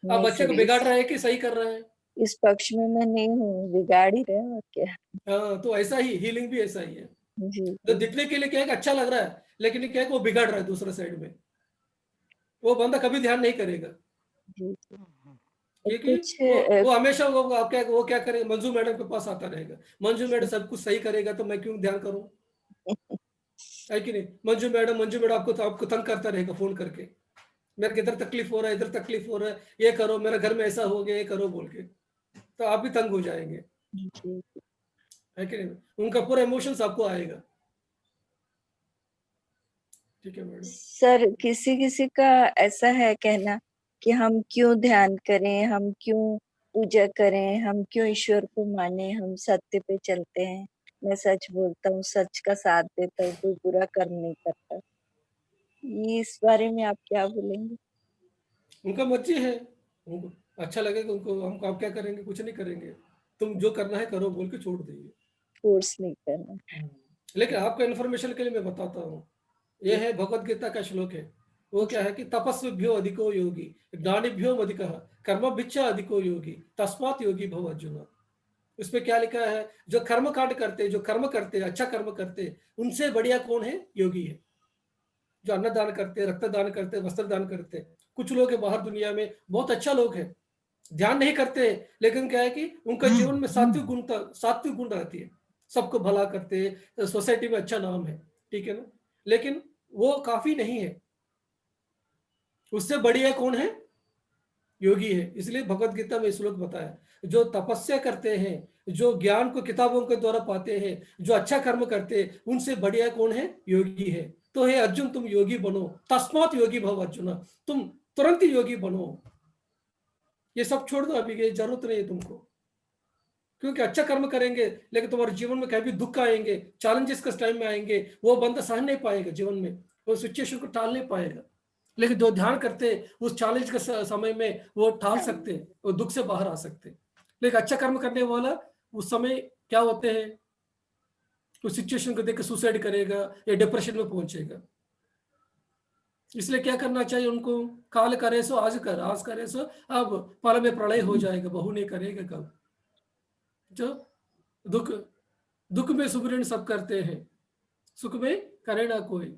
आप बच्चे को बिगाड़ रहे हैं कि सही कर रहे हैं? इस पक्ष में मैं नहीं हूँ, बिगाड़ ही रहे हैं क्या। हाँ, तो ऐसा ही हीलिंग भी ऐसा ही है जी। तो दिखने के लिए क्या है कि अच्छा लग रहा है, लेकिन क्या है कि वो बिगाड़ रहा है दूसरे साइड में, वो बंदा कभी ध्यान नहीं करेगा जी। वो हमेशा वो क्या करेगा? मंजू मैडम के पास आता रहेगा, मंजू मैडम सब कुछ सही करेगा तो मैं क्यों ध्यान करूं, है कि नहीं? मंजू मैडम आपको तंग करता रहेगा फोन करके, मेरे इधर तकलीफ हो रहा है, इधर तकलीफ हो रहा है, ये करो, मेरे घर में ऐसा हो गया, ये करो बोल के, तो आप भी तंग हो जाएंगे, है कि नहीं? उनका पूरा इमोशंस आपको आएगा। ठीक है मैडम। सर किसी किसी का ऐसा है कहना कि हम क्यों ध्यान करें, हम क्यों पूजा करें, हम क्यों ईश्वर को माने, हम सत्य पे चलते हैं, मैं सच बोलता हूँ, सच का साथ देता हूँ, कोई बुरा कर्म नहीं करता। ये इस बारे में आप क्या बोलेंगे? उनका मर्जी है, उनको अच्छा लगेगा उनको, हम आप क्या करेंगे? कुछ नहीं करेंगे, तुम जो करना है करो बोल के छोड़ देंगे, फोर्स नहीं करना। लेकिन आपको इन्फॉर्मेशन के लिए मैं बताता हूँ, ये है भगवत गीता का श्लोक है, वो क्या है कि तपस्विभ्यो अधिको योगी ज्ञानिभ्यो अधिकः कर्मभिच्चा अधिको योगी तस्मात् योगी भव अर्जुन। उसमें क्या लिखा है? जो कर्म कांड करते, जो कर्म करते, अच्छा कर्म करते, उनसे बढ़िया कौन है? योगी है। जो अन्न दान करते, रक्त दान करते, वस्त्र दान करते। कुछ लोग हैं बाहर दुनिया में बहुत अच्छा लोग हैं, ध्यान नहीं करते, लेकिन क्या है कि उनका जीवन में सात्विक गुण रहती है, सबको भला करते, सोसाइटी में अच्छा नाम है, ठीक है ना, लेकिन वो काफी नहीं है, उससे बढ़िया कौन है? योगी है। इसलिए भगवत गीता में श्लोक बताया, जो तपस्या करते हैं, जो ज्ञान को किताबों के द्वारा पाते हैं, जो अच्छा कर्म करते हैं, उनसे बढ़िया कौन है? योगी है। तो हे अर्जुन, तुम योगी बनो, तस्मात् योगी भव अर्जुन, तुम तुरंत ही योगी बनो। ये सब छोड़ दो, अभी की जरूरत नहीं है तुमको, क्योंकि अच्छा कर्म करेंगे लेकिन तुम्हारे जीवन में कभी दुख आएंगे, चैलेंजेस के टाइम में आएंगे, वो बंदा सहन नहीं पाएगा जीवन में, वो सिचुएशन को टाल नहीं पाएगा। लेकिन जो ध्यान करते उस चैलेंज के समय में वो टाल सकते, वो दुख से बाहर आ सकते। लेकिन अच्छा कर्म करने वाला उस समय क्या होते हैं, उस सिचुएशन को देख के सुसाइड करेगा या डिप्रेशन में पहुंचेगा। इसलिए क्या करना चाहिए उनको, काल करे सो आज कर, आज करे सो अब, पल में प्रलय हो जाएगा, बहु नहीं करेगा कब। जो दुख दुख में सुमिरन सब करते हैं, सुख में करे ना कोई।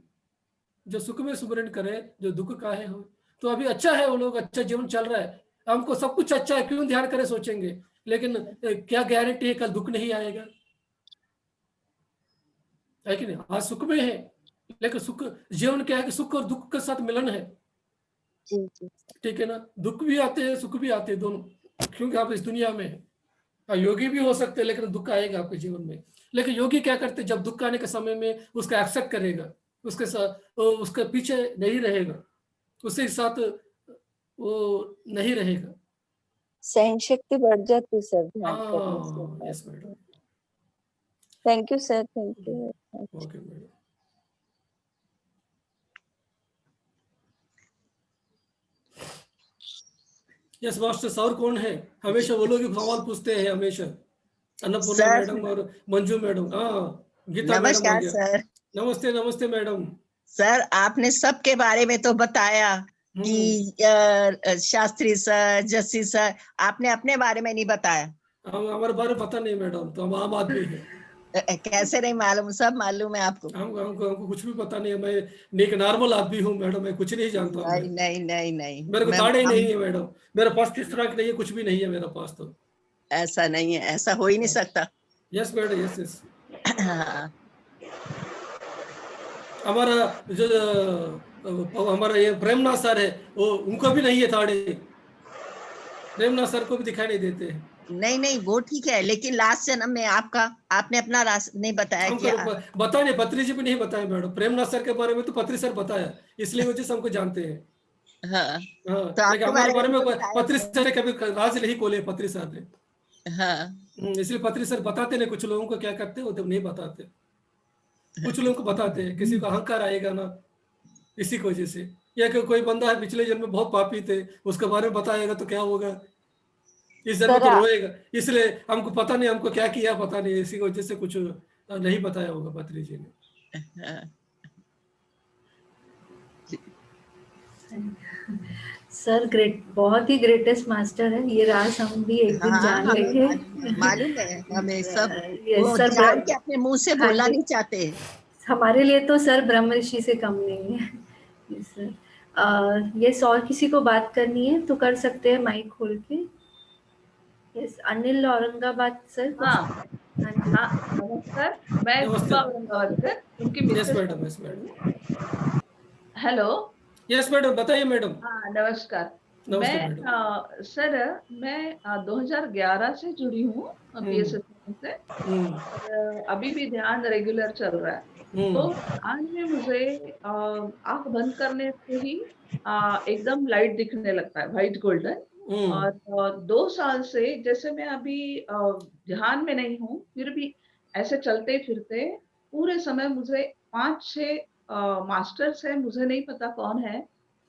जो सुख में सुमिरन करे, जो दुख काहे हो। तो अभी अच्छा है, वो लोग अच्छा जीवन चल रहा है, हमको सब कुछ अच्छा है, क्यों ध्यान करे सोचेंगे। लेकिन क्या गारंटी है कल दुख नहीं आएगा, है कि नहीं। आज सुख में है, लेकिन सुख जीवन क्या है कि सुख और दुख के साथ मिलन है, जी जी ठीक है ना। दुख भी आते हैं, सुख भी आते हैं, दोनों, क्योंकि आप इस दुनिया में है। योगी भी हो सकते हैं, लेकिन दुख आएगा आपके जीवन में। लेकिन योगी क्या करते, जब दुख आने के समय में उसका एक्सेप्ट करेगा, उसके साथ उसके पीछे नहीं रहेगा, उसके साथ वो नहीं रहेगा। सहन शक्ति बढ़ जाती सर ध्यान करने हाँ, से। Yes madam. Thank you sir, thank you. Okay madam. Yes master, और कौन है? हमेशा वो लोग ही सवाल पूछते हैं हमेशा, अन्नपूर्णा सर मैडम और मंजू मैडम। हाँ, गीता मैडम आ नमस्कार गया। सर। नमस्ते नमस्ते मैडम। सर आपने सबके बारे में तो बताया कि शास्त्री सर, जस्सी सर, आपने अपने बारे में नहीं बताया। हमारे बारे में पता नहीं मैडम, तो हम आम आदमी हैं। कैसे नहीं मालूम, सब मालूम है आपको। हमको कुछ भी पता नहीं है। मैं एक नॉर्मल आदमी हूँ मैडम, मैं कुछ नहीं जानता हूँ। नहीं नहीं नहीं नहीं, मेरे को ताड़े ही नहीं है मैडम, मेरे पास किस तरह की नहीं है, कुछ भी नहीं है मेरे पास तो। ऐसा नहीं है, ऐसा हो ही नहीं सकता। Yes madam, yes yes. हाँ। हमारा जो हमारा ये प्रेमनाथ सर है, वो उनको भी नहीं है ताड़े, प्रेमनाथ सर को भी दिखाई नहीं देते हैं। नहीं नहीं वो ठीक है, लेकिन लास्ट जन्म में आपका, आपने अपना रास्ता नहीं बताया हमको कि बता नहीं, पत्री जी भी नहीं बताया मैडम। प्रेमनाथ सर के बारे में तो पत्री सर बताया, इसलिए वजह से हमको जानते हैं। हाँ, हाँ, तो लेकिन आपके हमारे बारे बारे में में तो बताया। पत्री सर ने कभी राज नहीं खोले, पत्री सर ने। हाँ इसलिए पत्री सर बताते नहीं, कुछ लोगों को क्या करते हैं वो तो नहीं बताते, कुछ लोगों को बताते हैं। किसी को अहंकार आएगा ना, इसी की वजह से। या कि कोई बंदा है पिछले जन्म में बहुत पापी थे, उसके बारे में बताएगा तो क्या होगा, इस जन्म में सर तो रोएगा। इसलिए हमको पता नहीं, हमको क्या किया पता नहीं, इसी की वजह से कुछ नहीं बताया होगा पत्री जी ने। हाँ। सर ग्रेट, बहुत ही ग्रेटेस्ट मास्टर है ये। राज हम भी एक दिन जान हमें लेंगे। मालूम है, हमें सब ये वो सर जान के अपने मुंह से हाँ बोलना जी, नहीं चाहते। हमारे लिए तो सर ब्रह्म ऋषि से कम नहीं है। ये सर यस, और किसी को बात करनी है तो कर सकते हैं माइक खोल के। यस, अनिल औरंगाबाद सर कुछ। हाँ हाँ जी। हाँ, नमस्कार। मैं नमस्ते। सुबह औरंगाबाद, उनकी yes Mrs. Madam, yes madam. Hello. Yes madam, बताइए मैडम। हाँ नमस्कार। नमस्ते मैं मैडम। सर मैं 2011 से जुड़ी हूँ बीएसएस से, हम्म और अभी भी ध्यान रेगुलर चल रहा है। तो हम्म ध्यान में मुझे आंख बंद करने से ही एकदम लाइट दिखने लगता है, व्हाइट गोल्डन। हम्म और 2 साल से जैसे मैं अभी ध्यान में नहीं हूँ, फिर भी ऐसे चलते फिरते पूरे समय मुझे 5-6 मास्टर्स है, मुझे नहीं पता कौन है,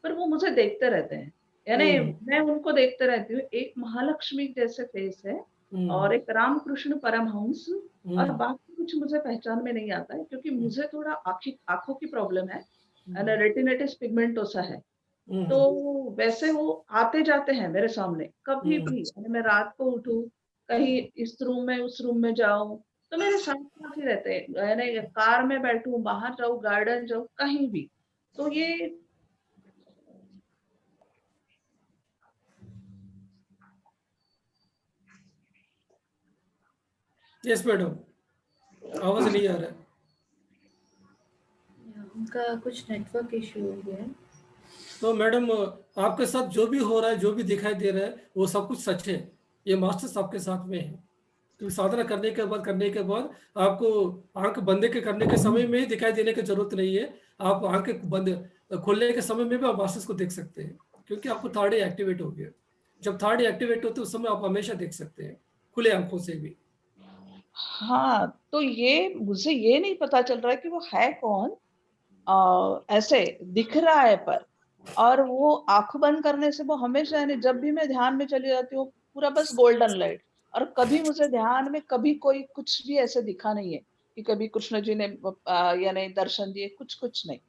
पर वो मुझे देखते रहते हैं। यानी मैं उनको देखते रहती हूँ। एक महालक्ष्मी जैसे फेस है, और एक रामकृष्ण परमहंस, और बाकी कुछ मुझे पहचान में नहीं आता है, क्योंकि मुझे थोड़ा आंखों की प्रॉब्लम है, रेटिनाइटिस पिगमेंटोसा है। तो वैसे वो आते जाते हैं मेरे सामने कभी भी। यानी मैं रात को उठूं, कहीं इस रूम में उस रूम में जाऊं, तो मेरे साथ ही रहते हैं। यानी कार में बैठूं, बाहर जाऊं, गार्डन जाऊं, कहीं भी। तो ये यस मैडम, आवाज नहीं आ रहा है। उनका कुछ नेटवर्क इशू हो गया है। तो मैडम, आपके साथ जो भी हो रहा है, जो भी दिखाई दे रहा है, वो सब कुछ सच है। ये मास्टर्स आपके साथ में है। तो साधना करने के बाद आपको आंख बंद के करने के समय में ही दिखाई देने की जरूरत नहीं है। आप आंख बंद खोलने के समय में भी आप मास्टर्स को देख सकते हैं, क्योंकि आपको थर्ड आई एक्टिवेट हो गया। जब थर्ड आई एक्टिवेट होते है, उस समय आप हमेशा देख सकते हैं खुले आंखों से भी। हाँ, तो ये मुझे ये नहीं पता चल रहा है कि वो है कौन। ऐसे दिख रहा है, पर और वो आंख बंद करने से वो हमेशा, यानी जब भी मैं ध्यान में चली जाती हूँ पूरा बस गोल्डन लाइट, और कभी मुझे ध्यान में कभी कोई कुछ भी ऐसे दिखा नहीं है कि कभी कृष्ण जी ने यानी दर्शन दिए, कुछ नहीं।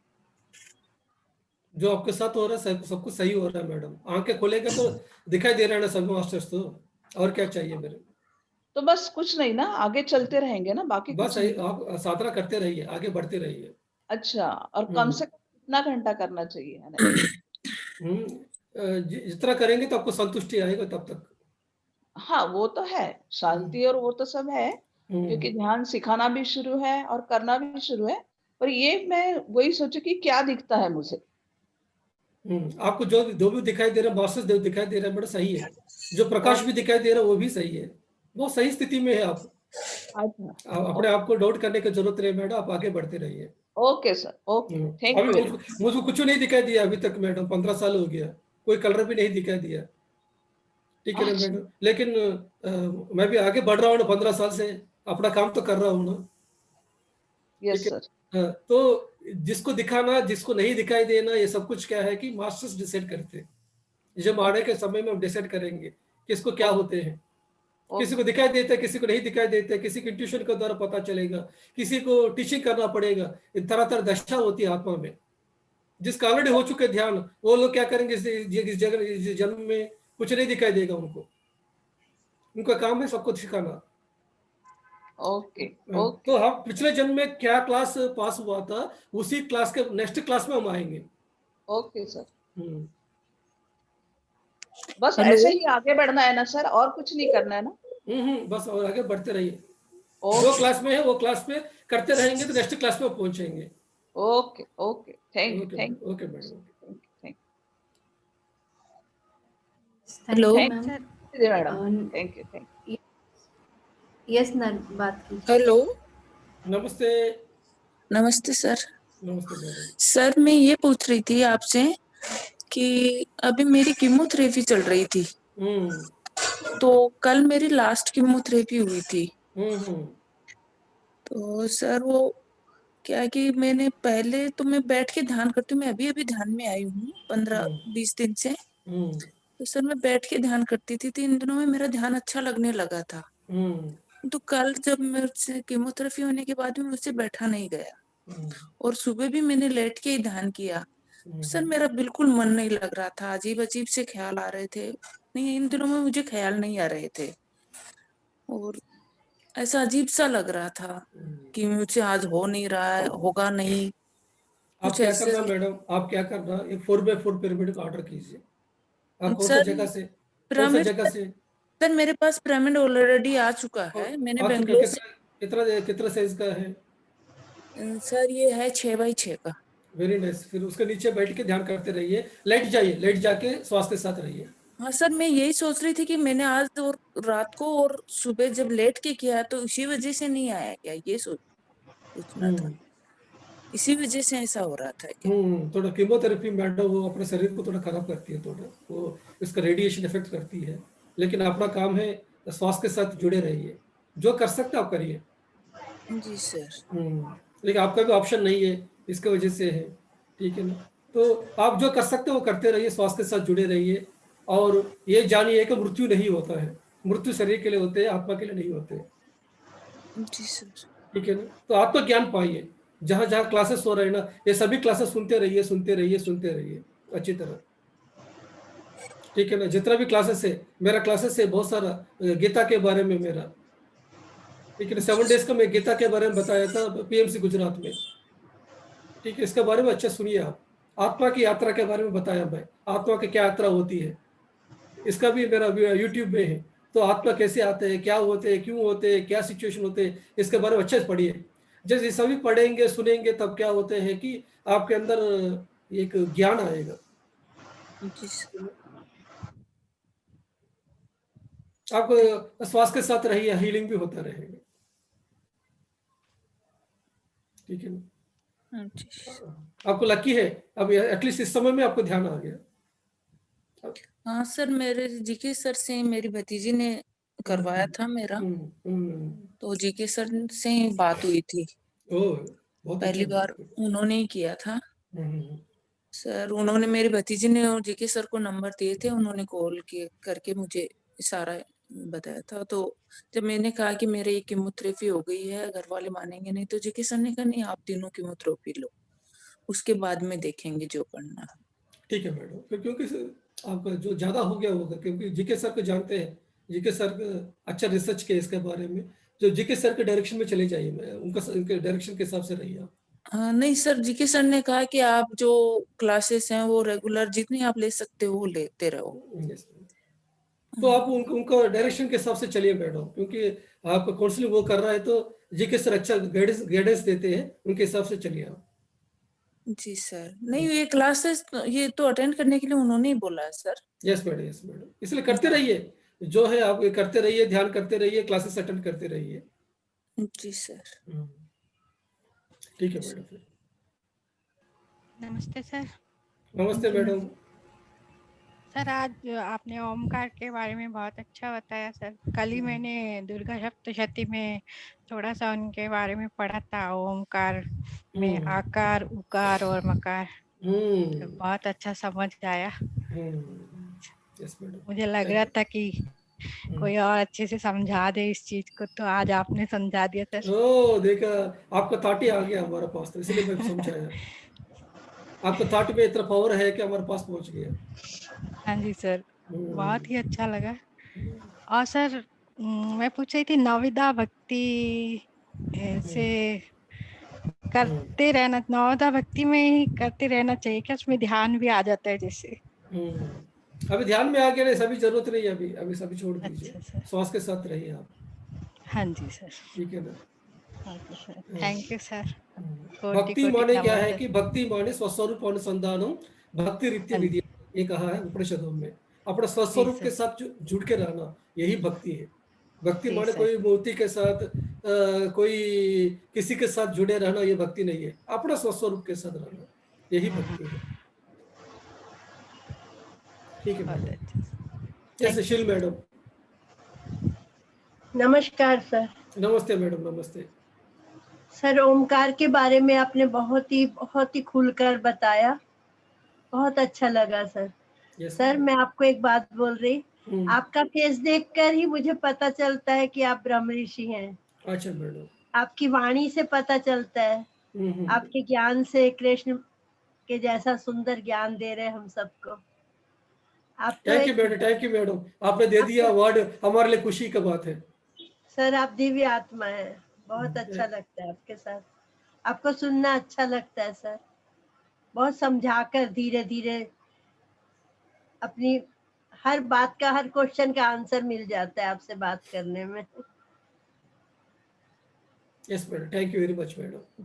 जो आपके साथ हो रहा है सब कुछ सही हो रहा है मैडम। आंखें खोलेंगे तो दिखाई दे रहा है ना सभी मास्टर्स, तो और क्या चाहिए मेरे। तो बस कुछ नहीं ना, आगे चलते रहेंगे ना, बाकी बस कुछ नहीं। आप साधना करते रहिए, आगे बढ़ते रहिए। अच्छा, और कम से कम कितना घंटा करना चाहिए है ना? जितना करेंगे तो आपको संतुष्टि आएगा तब तक। हाँ, वो तो है, शांति और वो तो सब है, क्योंकि ध्यान सिखाना भी शुरू है और करना भी शुरू है। पर ये मैं वही सोचू कि क्या दिखता है मुझे। आपको जो भी दिखाई दे रहा है, मास्टर्स जो दिखाई दे रहा है बड़ा सही है। जो प्रकाश भी दिखाई दे रहा है वो भी सही है। बहुत सही स्थिति में है आप। अच्छा, अपने आप को डाउट करने की जरूरत नहीं मैडम, आप आगे बढ़ते रहिए। ओके सर, ओके, थैंक अभी यू। मुझको कुछ नहीं दिखाई दिया अभी तक मैडम, 15 साल हो गया, कोई कलर भी नहीं दिखाई दिया। ठीक है ना अच्छा, मैडम, लेकिन मैं भी आगे बढ़ रहा हूँ ना, 15 साल से अपना काम तो कर रहा हूँ ना। यस ठीक सर। है। तो जिसको दिखाना जिसको नहीं दिखाई देना, ये सब कुछ क्या है कि मास्टर्स डिसाइड करते हैं। जब आने के समय में हम डिसाइड करेंगे किसको क्या होते हैं। किसी को दिखाई देता है, किसी को नहीं दिखाई देता है, किसी को इंट्यूशन के द्वारा पता चलेगा, किसी को टीचिंग करना पड़ेगा। तरह तरह दशा होती है आत्मा में। जिसका ऑलरेडी हो चुके ध्यान, वो लोग क्या करेंगे, इस जगह इस जन्म में कुछ नहीं दिखाई देगा उनको। उनका काम है सबको सिखाना। ओके, ओके, तो हम पिछले जन्म में क्या क्लास पास हुआ था, उसी क्लास के नेक्स्ट क्लास में हम आएंगे। Okay sir. हम्म। बस हेलो ऐसे ही आगे बढ़ना है ना सर, और कुछ नहीं करना है ना? बस और आगे बढ़ते रहिए। जो ओके, क्लास में है वो क्लास में करते रहेंगे तो नेक्स्ट क्लास में पहुंचेंगे। Okay, okay, thank you, okay thank madam, okay madam. You, thank hello thank you thank ma'am. You madam, thank you. Yes नर, बात कीजिए। हेलो नमस्ते। नमस्ते सर। नमस्ते मैडम। सर मैं ये पूछ रही थी आपसे कि अभी मेरी कीमोथेरेपी चल रही थी, तो कल मेरी लास्ट कीमोथेरेपी हुई थी। तो सर वो क्या है कि मैंने पहले तो मैं बैठ के ध्यान करती हूँ, मैं अभी अभी ध्यान में आई हूँ 15-20 दिन से। तो सर मैं बैठ के ध्यान करती थी, तो इन दिनों में मेरा ध्यान अच्छा लगने लगा था। तो कल जब मुझसे कीमोथेरेपी होने के बाद भी मुझसे बैठा नहीं गया, और सुबह भी मैंने लेट के ही ध्यान किया। सर मेरा बिल्कुल मन नहीं लग रहा था, अजीब अजीब से ख्याल आ रहे थे। नहीं, इन दिनों में मुझे ख्याल नहीं आ रहे थे, और ऐसा अजीब सा लग रहा था कि मुझे आज हो नहीं रहा है, होगा नहीं, आप कुछ क्या ऐसे। करना मैडम, आप क्या करना, एक 4x4 पिरामिड का ऑर्डर कीजिए। आप कौन सा सर जगह से, कौन सा पिरामिड, जगह से? सर मेरे पास पिरामिड ऑलरेडी आ चुका है, मैंने आ चुका, बेंगलोर से। कितना कितना साइज का है? सर ये है 6x6 का। Very nice. फिर उसके नीचे बैठ के ध्यान करते रहिए, लेट जाइए, लेट जाके श्वास के साथ रहिए। हाँ सर, मैं यही सोच रही थी कि मैंने आज और रात को और सुबह जब लेट के किया तो इसी वजह से नहीं आया क्या, ये सोचना था, इसी वजह से ऐसा हो रहा था क्या? थोड़ा कीमोथेरेपी मैडम वो अपने शरीर को थोड़ा खराब करती है, थोड़ा वो इसका रेडिएशन इफेक्ट करती है। लेकिन अपना काम है, श्वास के साथ जुड़े रहिए, जो कर सकते आप करिए। जी सर। लेकिन आपका भी ऑप्शन नहीं है, इसके वजह से है। ठीक है ना, तो आप जो कर सकते हो वो करते रहिए, श्वास के साथ जुड़े रहिए। और ये जानिए कि मृत्यु नहीं होता है, मृत्यु शरीर के लिए होते हैं, आत्मा के लिए नहीं होते। जी सर। ठीक है ना, तो आत्मा ज्ञान पाइए। जहां जहां क्लासेस हो रहे हैं ना, ये सभी क्लासेस सुनते रहिए, सुनते रहिए, सुनते रहिए अच्छी तरह। ठीक है ना, जितना भी क्लासेस है, मेरा क्लासेस है बहुत सारा गीता के बारे में मेरा। ठीक है ना, 7 डेज का मैं गीता के बारे में बताया था पीएमसी गुजरात में। ठीक है, इसके बारे में अच्छे सुनिए आप। आत्मा की यात्रा के बारे में बताया मैं, आत्मा की क्या यात्रा होती है, इसका भी मेरा यूट्यूब में है। तो आत्मा कैसे आते हैं, क्या होते हैं, क्यों होते हैं, क्या सिचुएशन होते हैं, इसके बारे में अच्छे से पढ़िए। जब ये सभी पढ़ेंगे सुनेंगे तब क्या होते हैं कि आपके अंदर एक ज्ञान आएगा। जी सर। आप श्वास के साथ रहिए, हीलिंग भी होता रहेगा। ठीक है ना, आपको लकी है, अब एटलीस्ट इस समय में आपको ध्यान आ गया। हाँ सर, मेरे जीके सर से मेरी भतीजी ने करवाया था मेरा, तो जीके सर से बात हुई थी, ओह, बहुत पहली अच्छा। बार उन्होंने ही किया था। सर उन्होंने, मेरी भतीजी ने जीके सर को नंबर दिए थे, उन्होंने कॉल करके मुझे सारा बताया था। तो जब मैंने कहा कि मेरे ये कीमोथेरेपी हो गई है, घर वाले मानेंगे नहीं, तो जीके सर ने कहा नहीं, आप तीनों कीमोथेरेपी लो, उसके बाद में देखेंगे जो करना है। ठीक है मैडम, क्योंकि आपका जो ज्यादा हो गया होगा, क्योंकि जीके सर को जानते हैं, जीके सर अच्छा रिसर्च किया इसके बारे में, जो जीके सर के डायरेक्शन में चले जाइए, उनके डायरेक्शन के हिसाब से रहिए आप। नहीं सर, जीके सर ने कहा कि आप जो क्लासेस हैं वो रेगुलर जितनी आप ले सकते हो वो लेते रहो। Yes, तो आप उनका डायरेक्शन के हिसाब से चलिए मैडम, क्योंकि आपका काउंसलिंग वो कर रहा है तो जीके सर अच्छा गाइडेंस देते हैं, उनके हिसाब से चलिए आप। जी सर, नहीं ये क्लासेस ये तो अटेंड करने के लिए उन्होंने ही बोला है सर। यस मैडम, इसलिए करते रहिए, जो है आप करते रहिए, ध्यान करते रहिए, क्लासेस अटेंड करते रहिए। जी सर। ठीक है मैडम। फिर नमस्ते सर। नमस्ते मैडम। सर आज आपने ओमकार के बारे में बहुत अच्छा बताया सर। कल ही मैंने दुर्गा सप्तशती में थोड़ा सा उनके बारे में पढ़ा था, ओमकार में आकार, उकार और मकार। तो बहुत अच्छा समझ आया। मुझे लग रहा था कि कोई और अच्छे से समझा दे इस चीज को, तो आज आपने समझा दिया सर। ओ देखा, आपका थॉट ही आ गया हमारे पास, तो इसलिए मैं समझाया। आपका थॉट में इतना पावर है कि हमारे पास पहुंच गया। हाँ जी सर, बहुत ही अच्छा लगा। और सर मैं पूछ रही थी, नवविधा भक्ति से करते रहना, नवविधा भक्ति में ही करते रहना चाहिए क्या? उसमें ध्यान भी आ जाता है जैसे? अभी ध्यान में आ गया नहीं, सभी जरूरत नहीं है, अभी सभी छोड़ दीजिए। अच्छा श्वास के साथ रहिए आप। हाँ जी सर, ठीक है ना। Thank you sir. भक्ति माने क्या है कि भक्ति माने स्वस्वरूप अनुसंधानम भक्ति रीत्या विधि, ये कहा है उपनिषदों में। अपने स्वस्वरूप के साथ जुड़ के रहना, यही भक्ति है। भक्ति माने कोई मूर्ति के साथ कोई किसी के साथ जुड़े रहना, ये भक्ति नहीं है। अपने स्वस्वरूप के साथ रहना, यही भक्ति है। ठीक है मैडम। जैसे शील मैडम। नमस्कार सर। नमस्ते मैडम, नमस्ते सर। ओमकार के बारे में आपने बहुत ही खुलकर बताया, बहुत अच्छा लगा सर। सर मैं आपको एक बात बोल रही, आपका फेस देखकर ही मुझे पता चलता है कि आप ब्रह्म ऋषि हैं। अच्छा मैडम। आपकी वाणी से पता चलता है, आपके ज्ञान से, कृष्ण के जैसा सुंदर ज्ञान दे रहे हैं हम सबको। आप तो थैंक यू मैडम, आपने दे दिया अवार्ड, हमारे लिए खुशी की बात है। सर आप दिव्य आत्मा है, बहुत अच्छा लगता है आपके साथ, आपको सुनना अच्छा लगता है सर। बहुत समझाकर धीरे धीरे अपनी हर बात का, हर क्वेश्चन का आंसर मिल जाता है आपसे बात करने में। Yes madam, thank you very much madam.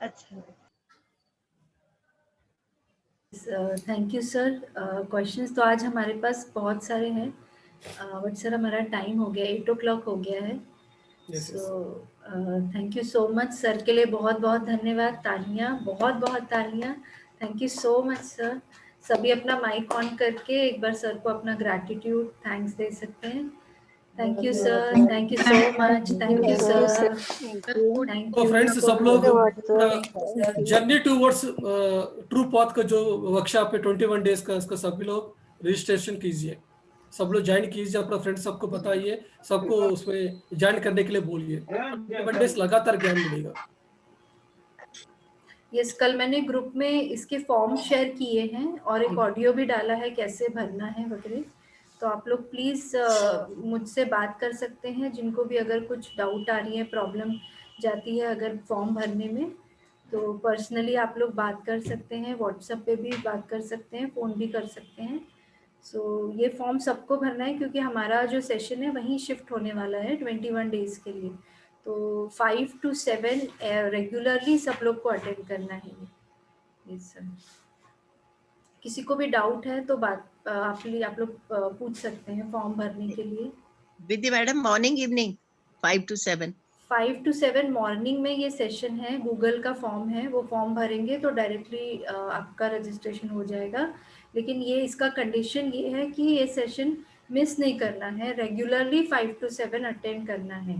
अच्छा, थैंक यू सर। क्वेश्चंस तो आज हमारे पास बहुत सारे हैं, बट सर हमारा टाइम हो गया, 8 o'clock हो गया है। So thank you so much sir के लिए बहुत बहुत धन्यवाद। तालियां, बहुत बहुत तालियां। Thank you so much sir. सभी अपना माइक ऑन करके एक बार सर को अपना ग्रैटिट्यूड, थैंक्स दे सकते हैं। Thank you sir, thank you so much, thank you sir, thank तो यू। फ्रेंड्स, सब लोग जर्नी टूवर्ड्स ट्रू पाथ का जो वर्कशॉप है 21 डेज का, इसका सभी लोग रजिस्ट्रेशन कीजिए, सब लोग ज्वाइन कीजिए, अपना फ्रेंड्स सबको बताइए, सबको उसमें ज्वाइन करने के लिए बोलिए। 21 डेज लगातार ज्ञान मिलेगा। यस, कल मैंने ग्रुप में इसके फॉर्म शेयर किए हैं और एक ऑडियो भी डाला है कैसे भरना है वगैरह, तो आप लोग प्लीज़ मुझसे बात कर सकते हैं, जिनको भी अगर कुछ डाउट आ रही है, प्रॉब्लम जाती है अगर फॉर्म भरने में, तो पर्सनली आप लोग बात कर सकते हैं, व्हाट्सएप पे भी बात कर सकते हैं, फ़ोन भी कर सकते हैं। सो ये फॉर्म सबको भरना है, क्योंकि हमारा जो सेशन है वहीं शिफ्ट होने वाला है 21 डेज़ के लिए। तो 5 to 7 रेगुलरली सब लोग को अटेंड करना है ये सर। किसी को भी डाउट है तो बात आप लोग पूछ सकते हैं फॉर्म भरने के लिए। Vidhi madam, morning evening 5 to 7? 5 to 7 morning में ये सेशन है, गूगल का फॉर्म है, वो फॉर्म भरेंगे तो डायरेक्टली आपका रजिस्ट्रेशन हो जाएगा। लेकिन ये इसका कंडीशन ये है कि ये सेशन मिस नहीं करना है, रेगुलरली 5 to 7 अटेंड करना है,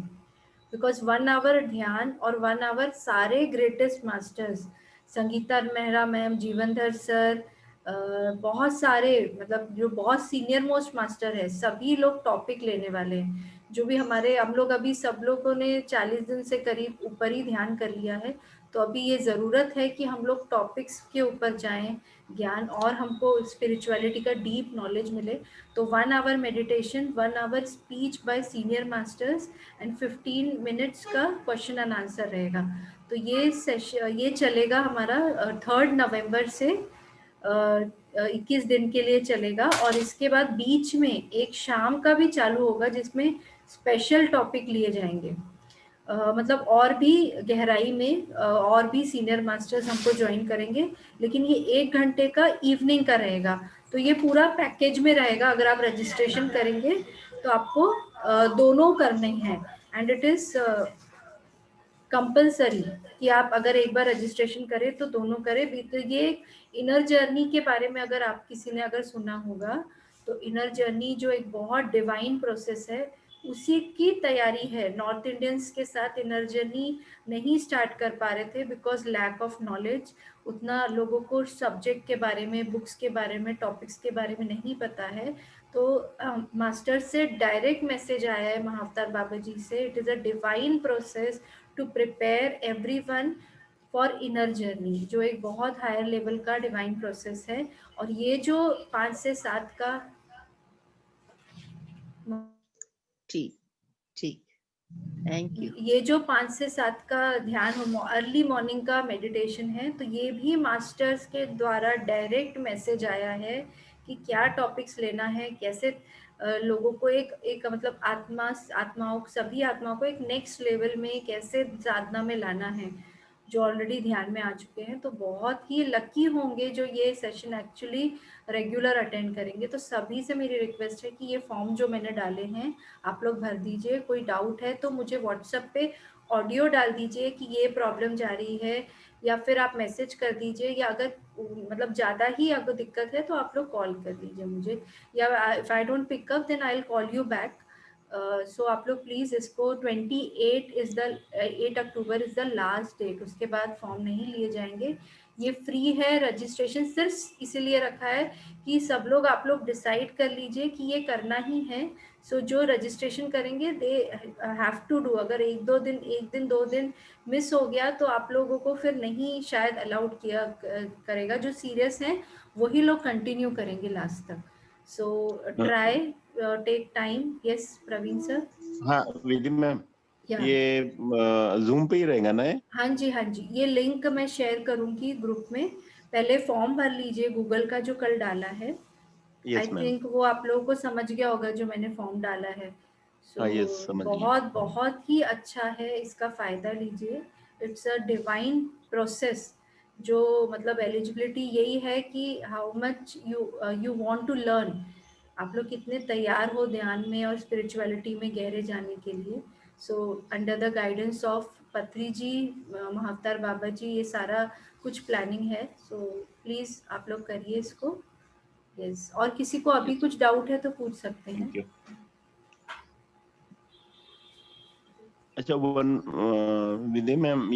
बिकॉज 1 hour ध्यान और 1 hour सारे greatest masters, Sangeeta Mehra ma'am, Jeevandhar sir, बहुत सारे मतलब जो बहुत सीनियर मोस्ट मास्टर है, सभी लोग टॉपिक लेने वाले हैं। जो भी हमारे हम लोग अभी सब लोगों ने 40 दिन से करीब ऊपर ही ध्यान कर लिया है, तो अभी ये ज़रूरत है कि हम लोग टॉपिक्स के ऊपर जाएं, ज्ञान और हमको स्पिरिचुअलिटी का डीप नॉलेज मिले। तो 1 hour meditation, 1 hour speech by senior masters and 15 minutes का क्वेश्चन एंड आंसर रहेगा। तो ये चलेगा हमारा 3 नवंबर से 21 दिन के लिए चलेगा। और इसके बाद बीच में एक शाम का भी चालू होगा जिसमें स्पेशल टॉपिक लिए जाएंगे। मतलब और भी गहराई में और भी सीनियर मास्टर्स हमको ज्वाइन करेंगे, लेकिन ये 1 घंटे का इवनिंग का रहेगा। तो ये पूरा पैकेज में रहेगा। अगर आप रजिस्ट्रेशन करेंगे तो आपको दोनों करने हैं, एंड इट इज कंपलसरी कि आप अगर एक बार रजिस्ट्रेशन करें तो दोनों करें भी। तो ये इनर जर्नी के बारे में अगर आप किसी ने अगर सुना होगा, तो इनर जर्नी जो एक बहुत डिवाइन प्रोसेस है, उसी की तैयारी है। नॉर्थ इंडियंस के साथ इनर जर्नी नहीं स्टार्ट कर पा रहे थे बिकॉज लैक ऑफ नॉलेज। उतना लोगों को सब्जेक्ट के बारे में, बुक्स के बारे में, टॉपिक्स के बारे में नहीं पता है। तो मास्टर से डायरेक्ट मैसेज आया है महाअवतार बाबा जी से, it is a divine process to prepare everyone for inner journey, जो एक बहुत हायर लेवल का डिवाइन प्रोसेस है। और ये जो 5 से 7 का ठीक ठीक, थैंक यू। ये जो 5 से 7 का ध्यान अर्ली मॉर्निंग का मेडिटेशन है, तो ये भी मास्टर्स के द्वारा डायरेक्ट मैसेज आया है कि क्या टॉपिक्स लेना है, कैसे लोगों को एक मतलब आत्माओं सभी आत्माओं को एक नेक्स्ट लेवल में कैसे साधना में लाना है, जो ऑलरेडी ध्यान में आ चुके हैं। तो बहुत ही लकी होंगे जो ये सेशन एक्चुअली रेगुलर अटेंड करेंगे। तो सभी से मेरी रिक्वेस्ट है कि ये फॉर्म जो मैंने डाले हैं आप लोग भर दीजिए। कोई डाउट है तो मुझे व्हाट्सएप पे ऑडियो डाल दीजिए कि ये प्रॉब्लम जा रही है, या फिर आप मैसेज कर दीजिए, या अगर मतलब ज़्यादा ही आपको दिक्कत है तो आप लोग कॉल कर दीजिए मुझे, या if I don't pick up then I will call you back. So आप लोग प्लीज़ इसको 8 October is the last date, उसके बाद फॉर्म नहीं लिए जाएंगे। ये फ्री है, रजिस्ट्रेशन सिर्फ इसीलिए रखा है कि सब लोग आप लोग डिसाइड कर लीजिए कि ये करना ही है। सो जो रजिस्ट्रेशन करेंगे दे हैव टू डू। अगर एक दिन 2 दिन मिस हो गया तो आप लोगों को फिर नहीं शायद अलाउड किया करेगा। जो सीरियस हैं वही लोग कंटिन्यू करेंगे लास्ट तक। So try take time. Yes Praveen sir. हाँ विधि मैम, ये जूम पे ही रहेगा ना? हाँ जी, ये लिंक मैं शेयर करूंगी ग्रुप में। पहले फॉर्म भर लीजिए गूगल का जो कल डाला है। आई थिंक वो आप लोगों को समझ गया होगा जो मैंने फॉर्म डाला है। बहुत ही अच्छा है, इसका फायदा लीजिए। It's a divine process. जो मतलब एलिजिबिलिटी यही है कि how much you want to learn, आप लोग कितने तैयार हो ध्यान में और स्पिरिचुअलिटी में गहरे जाने के लिए। So under the guidance of पत्री जी, महाअवतार बाबा जी, ये सारा कुछ प्लानिंग है। सो प्लीज आप लोग करिए इसको। यस, और किसी को अभी कुछ डाउट है तो पूछ सकते हैं। अच्छा विधि मैम,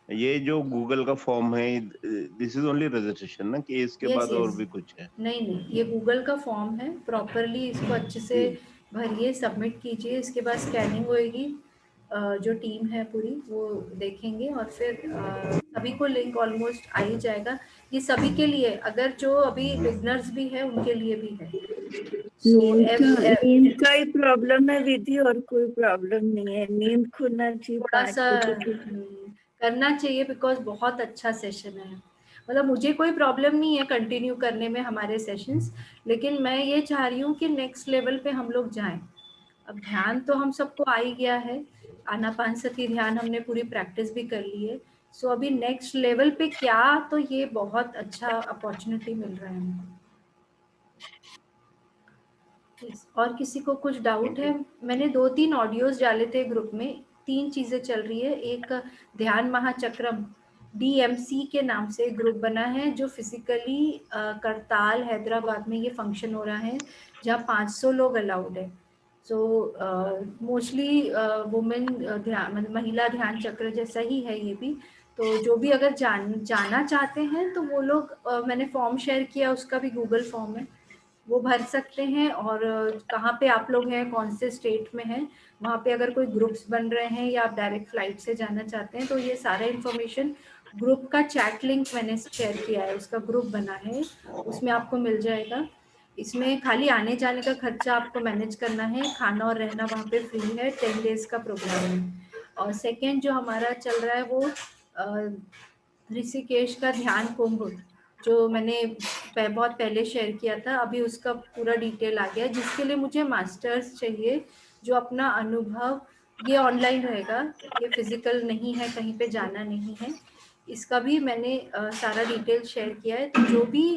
ये जो गूगल का फॉर्म है, दिस इज ओनली रजिस्ट्रेशन ना, कि इसके बाद और भी कुछ है? नहीं, ये गूगल का फॉर्म है। प्रॉपरली इसको अच्छे से भरिए, सबमिट कीजिए। इसके बाद स्कैनिंग होएगी, जो टीम है पूरी वो देखेंगे, और फिर सभी को लिंक ऑलमोस्ट आ ही जाएगा। ये सभी के लिए, अगर जो अभी बिगनर्स भी है उनके लिए भी है। नींद का ही प्रॉब्लम है विधि, और कोई प्रॉब्लम नहीं है। नींद खुलना चाहिए, थोड़ा सा करना चाहिए, बिकॉज बहुत अच्छा सेशन है। मतलब मुझे कोई प्रॉब्लम नहीं है कंटिन्यू करने में हमारे सेशंस, लेकिन मैं ये चाह रही हूँ कि नेक्स्ट लेवल पे हम लोग जाएं। अब ध्यान तो हम सबको आ ही गया है, आनापानसती ध्यान हमने पूरी प्रैक्टिस भी कर ली है। सो अभी नेक्स्ट लेवल पे क्या, तो ये बहुत अच्छा अपॉर्चुनिटी मिल रहा है हमको। और किसी को कुछ डाउट है? मैंने 2-3 ऑडियोज डाले थे ग्रुप में। 3 चीजें चल रही है। एक ध्यान महाचक्रम DMC के नाम से ग्रुप बना है, जो फिजिकली करताल हैदराबाद में ये फंक्शन हो रहा है, जहाँ 500 लोग अलाउड है। सो मोस्टली वुमेन ध्यान, महिला ध्यान चक्र जैसा ही है ये भी। तो तो जो भी अगर जाना चाहते हैं तो वो लोग मैंने फॉर्म शेयर किया, उसका भी गूगल फॉर्म है, वो भर सकते हैं। और कहाँ पे आप लोग हैं, कौन से स्टेट में हैं, वहाँ पे अगर कोई ग्रुप्स बन रहे हैं या आप डायरेक्ट फ्लाइट से जाना चाहते हैं तो ये सारा इन्फॉर्मेशन ग्रुप का चैट लिंक मैंने शेयर किया है, उसका ग्रुप बना है, उसमें आपको मिल जाएगा। इसमें खाली आने जाने का खर्चा आपको मैनेज करना है, खाना और रहना वहाँ पे फ्री है, 10 डेज का प्रोग्राम है। और सेकेंड जो हमारा चल रहा है वो ऋषिकेश का ध्यान कुंभ, जो मैंने बहुत पहले शेयर किया था, अभी उसका पूरा डिटेल आ गया, जिसके लिए मुझे मास्टर्स चाहिए जो अपना अनुभव, ये ऑनलाइन रहेगा, ये फिजिकल नहीं है, कहीं पे जाना नहीं है, इसका भी मैंने सारा डिटेल शेयर किया है। तो जो भी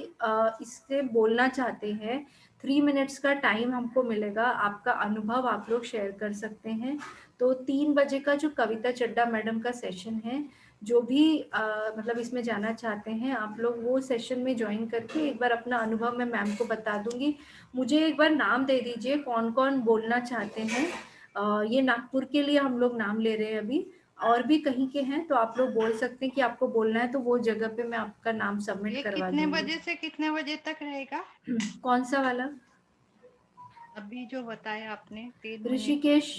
इससे बोलना चाहते हैं, 3 मिनट्स का टाइम हमको मिलेगा, आपका अनुभव आप लोग शेयर कर सकते हैं। तो 3 बजे का जो कविता चड्डा मैडम का सेशन है, जो भी मतलब इसमें जाना चाहते हैं आप लोग वो सेशन में ज्वाइन करके एक बार अपना अनुभव मैं मैम को बता दूंगी। मुझे एक बार नाम दे दीजिए कौन कौन बोलना चाहते हैं। ये नागपुर के लिए हम लोग नाम ले रहे हैं अभी, और भी कहीं के हैं तो आप लोग बोल सकते हैं कि आपको बोलना है, तो वो जगह पे मैं आपका नाम सबमिट करवा दूंगी। कितने बजे से कितने बजे तक रहेगा? कौन सा वाला? अभी जो बताया आपने 3 ऋषिकेश,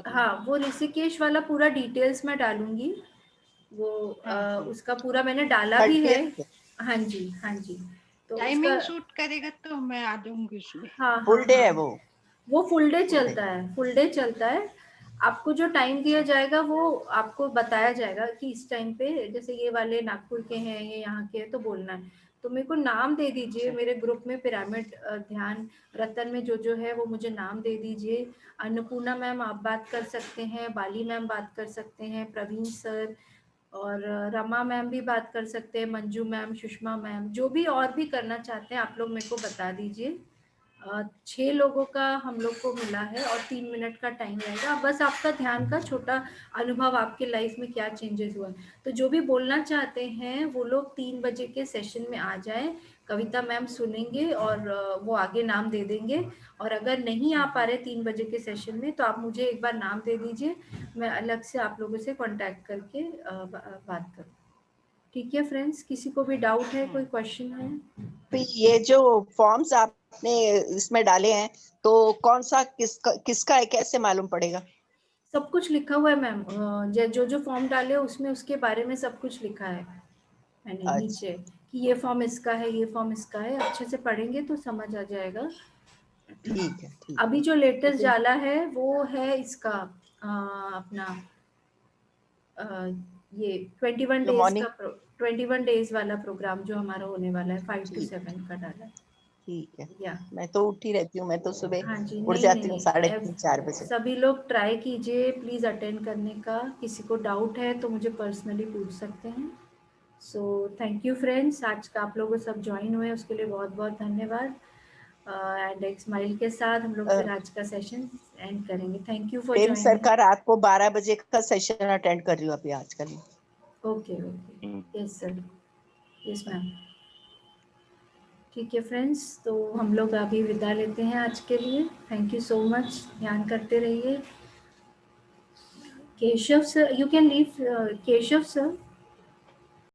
हाँ वो ऋषिकेश वाला पूरा डिटेल्स में डालूंगी, वो उसका पूरा मैंने डाला भी है। हाँ जी, हाँ जी। तो टाइमिंग शूट करेगा तो मैं आ जाऊंगी उसमें। हाँ, फुल डे है वो फुल डे चलता है, फुल डे चलता है। आपको जो टाइम दिया जाएगा वो आपको बताया जाएगा कि इस टाइम पे, जैसे ये वाले नागपुर के हैं, ये यहाँ के हैं, तो बोलना है। तो मेरे को नाम दे दीजिए, मेरे ग्रुप में पिरामिड ध्यान रतन में जो है वो मुझे नाम दे दीजिए। अन्नपूर्णा मैम आप बात कर सकते हैं, बाली मैम बात कर सकते हैं, प्रवीण सर और रमा मैम भी बात कर सकते हैं, मंजू मैम, सुषमा मैम, जो भी और भी करना चाहते हैं आप लोग मेरे को बता दीजिए। 6 लोगों का हम लोग को मिला है और 3 मिनट का टाइम रहेगा। बस आपका ध्यान का छोटा अनुभव, आपके लाइफ में क्या चेंजेस हुआ है। तो जो भी बोलना चाहते हैं वो लोग 3 बजे के सेशन में आ जाएं, कविता मैम सुनेंगे और वो आगे नाम दे देंगे। और अगर नहीं आ पा रहे 3 बजे के सेशन में तो आप मुझे एक बार नाम दे दीजिए, मैं अलग से आप लोगों से कॉन्टैक्ट करके बात करूँ। ठीक है फ्रेंड्स, किसी को भी डाउट है, कोई क्वेश्चन है? ये जो फॉर्म्स आपने इसमें डाले हैं तो कौन सा किसका है, कैसे मालूम पड़ेगा? सब कुछ लिखा हुआ है मैम, जो फॉर्म डाले उसमें उसके बारे में सब कुछ लिखा है मैंने नीचे, कि ये फॉर्म इसका है, ये फॉर्म इसका है। अच्छे से पढ़ेंगे तो समझ आ जाएगा। ठीक है। अभी जो लेटेस्ट डाला है वो है इसका अपना ये 21 डेज वाला प्रोग्राम जो हमारा होने वाला है, 5 to 7 का डाला है। ठीक है। या मैं तो उठी रहती हूँ, मैं तो सुबह हाँ जी, उठ जाती हूँ 3:30-4 बजे। सभी लोग ट्राई कीजिए प्लीज अटेंड करने का। किसी को डाउट है तो मुझे पर्सनली पूछ सकते हैं। सो थैंक यू फ्रेंड्स, आज का आप लोग सब ज्वाइन हुए उसके लिए बहुत बहुत धन्यवाद। एंड एक स्माइल के साथ हम लोग फिर आज का सेशन एंड करेंगे। Thank you for Prem joining. Sir का रात को 12 बजे का सेशन अटेंड कर रही हूँ अभी आजकल। Okay, yes sir, yes ma'am. ठीक है फ्रेंड्स, तो हम लोग अभी विदा लेते हैं आज के लिए। थैंक यू सो मच, ध्यान करते रहिए। Keshav sir, you can leave. Keshav sir.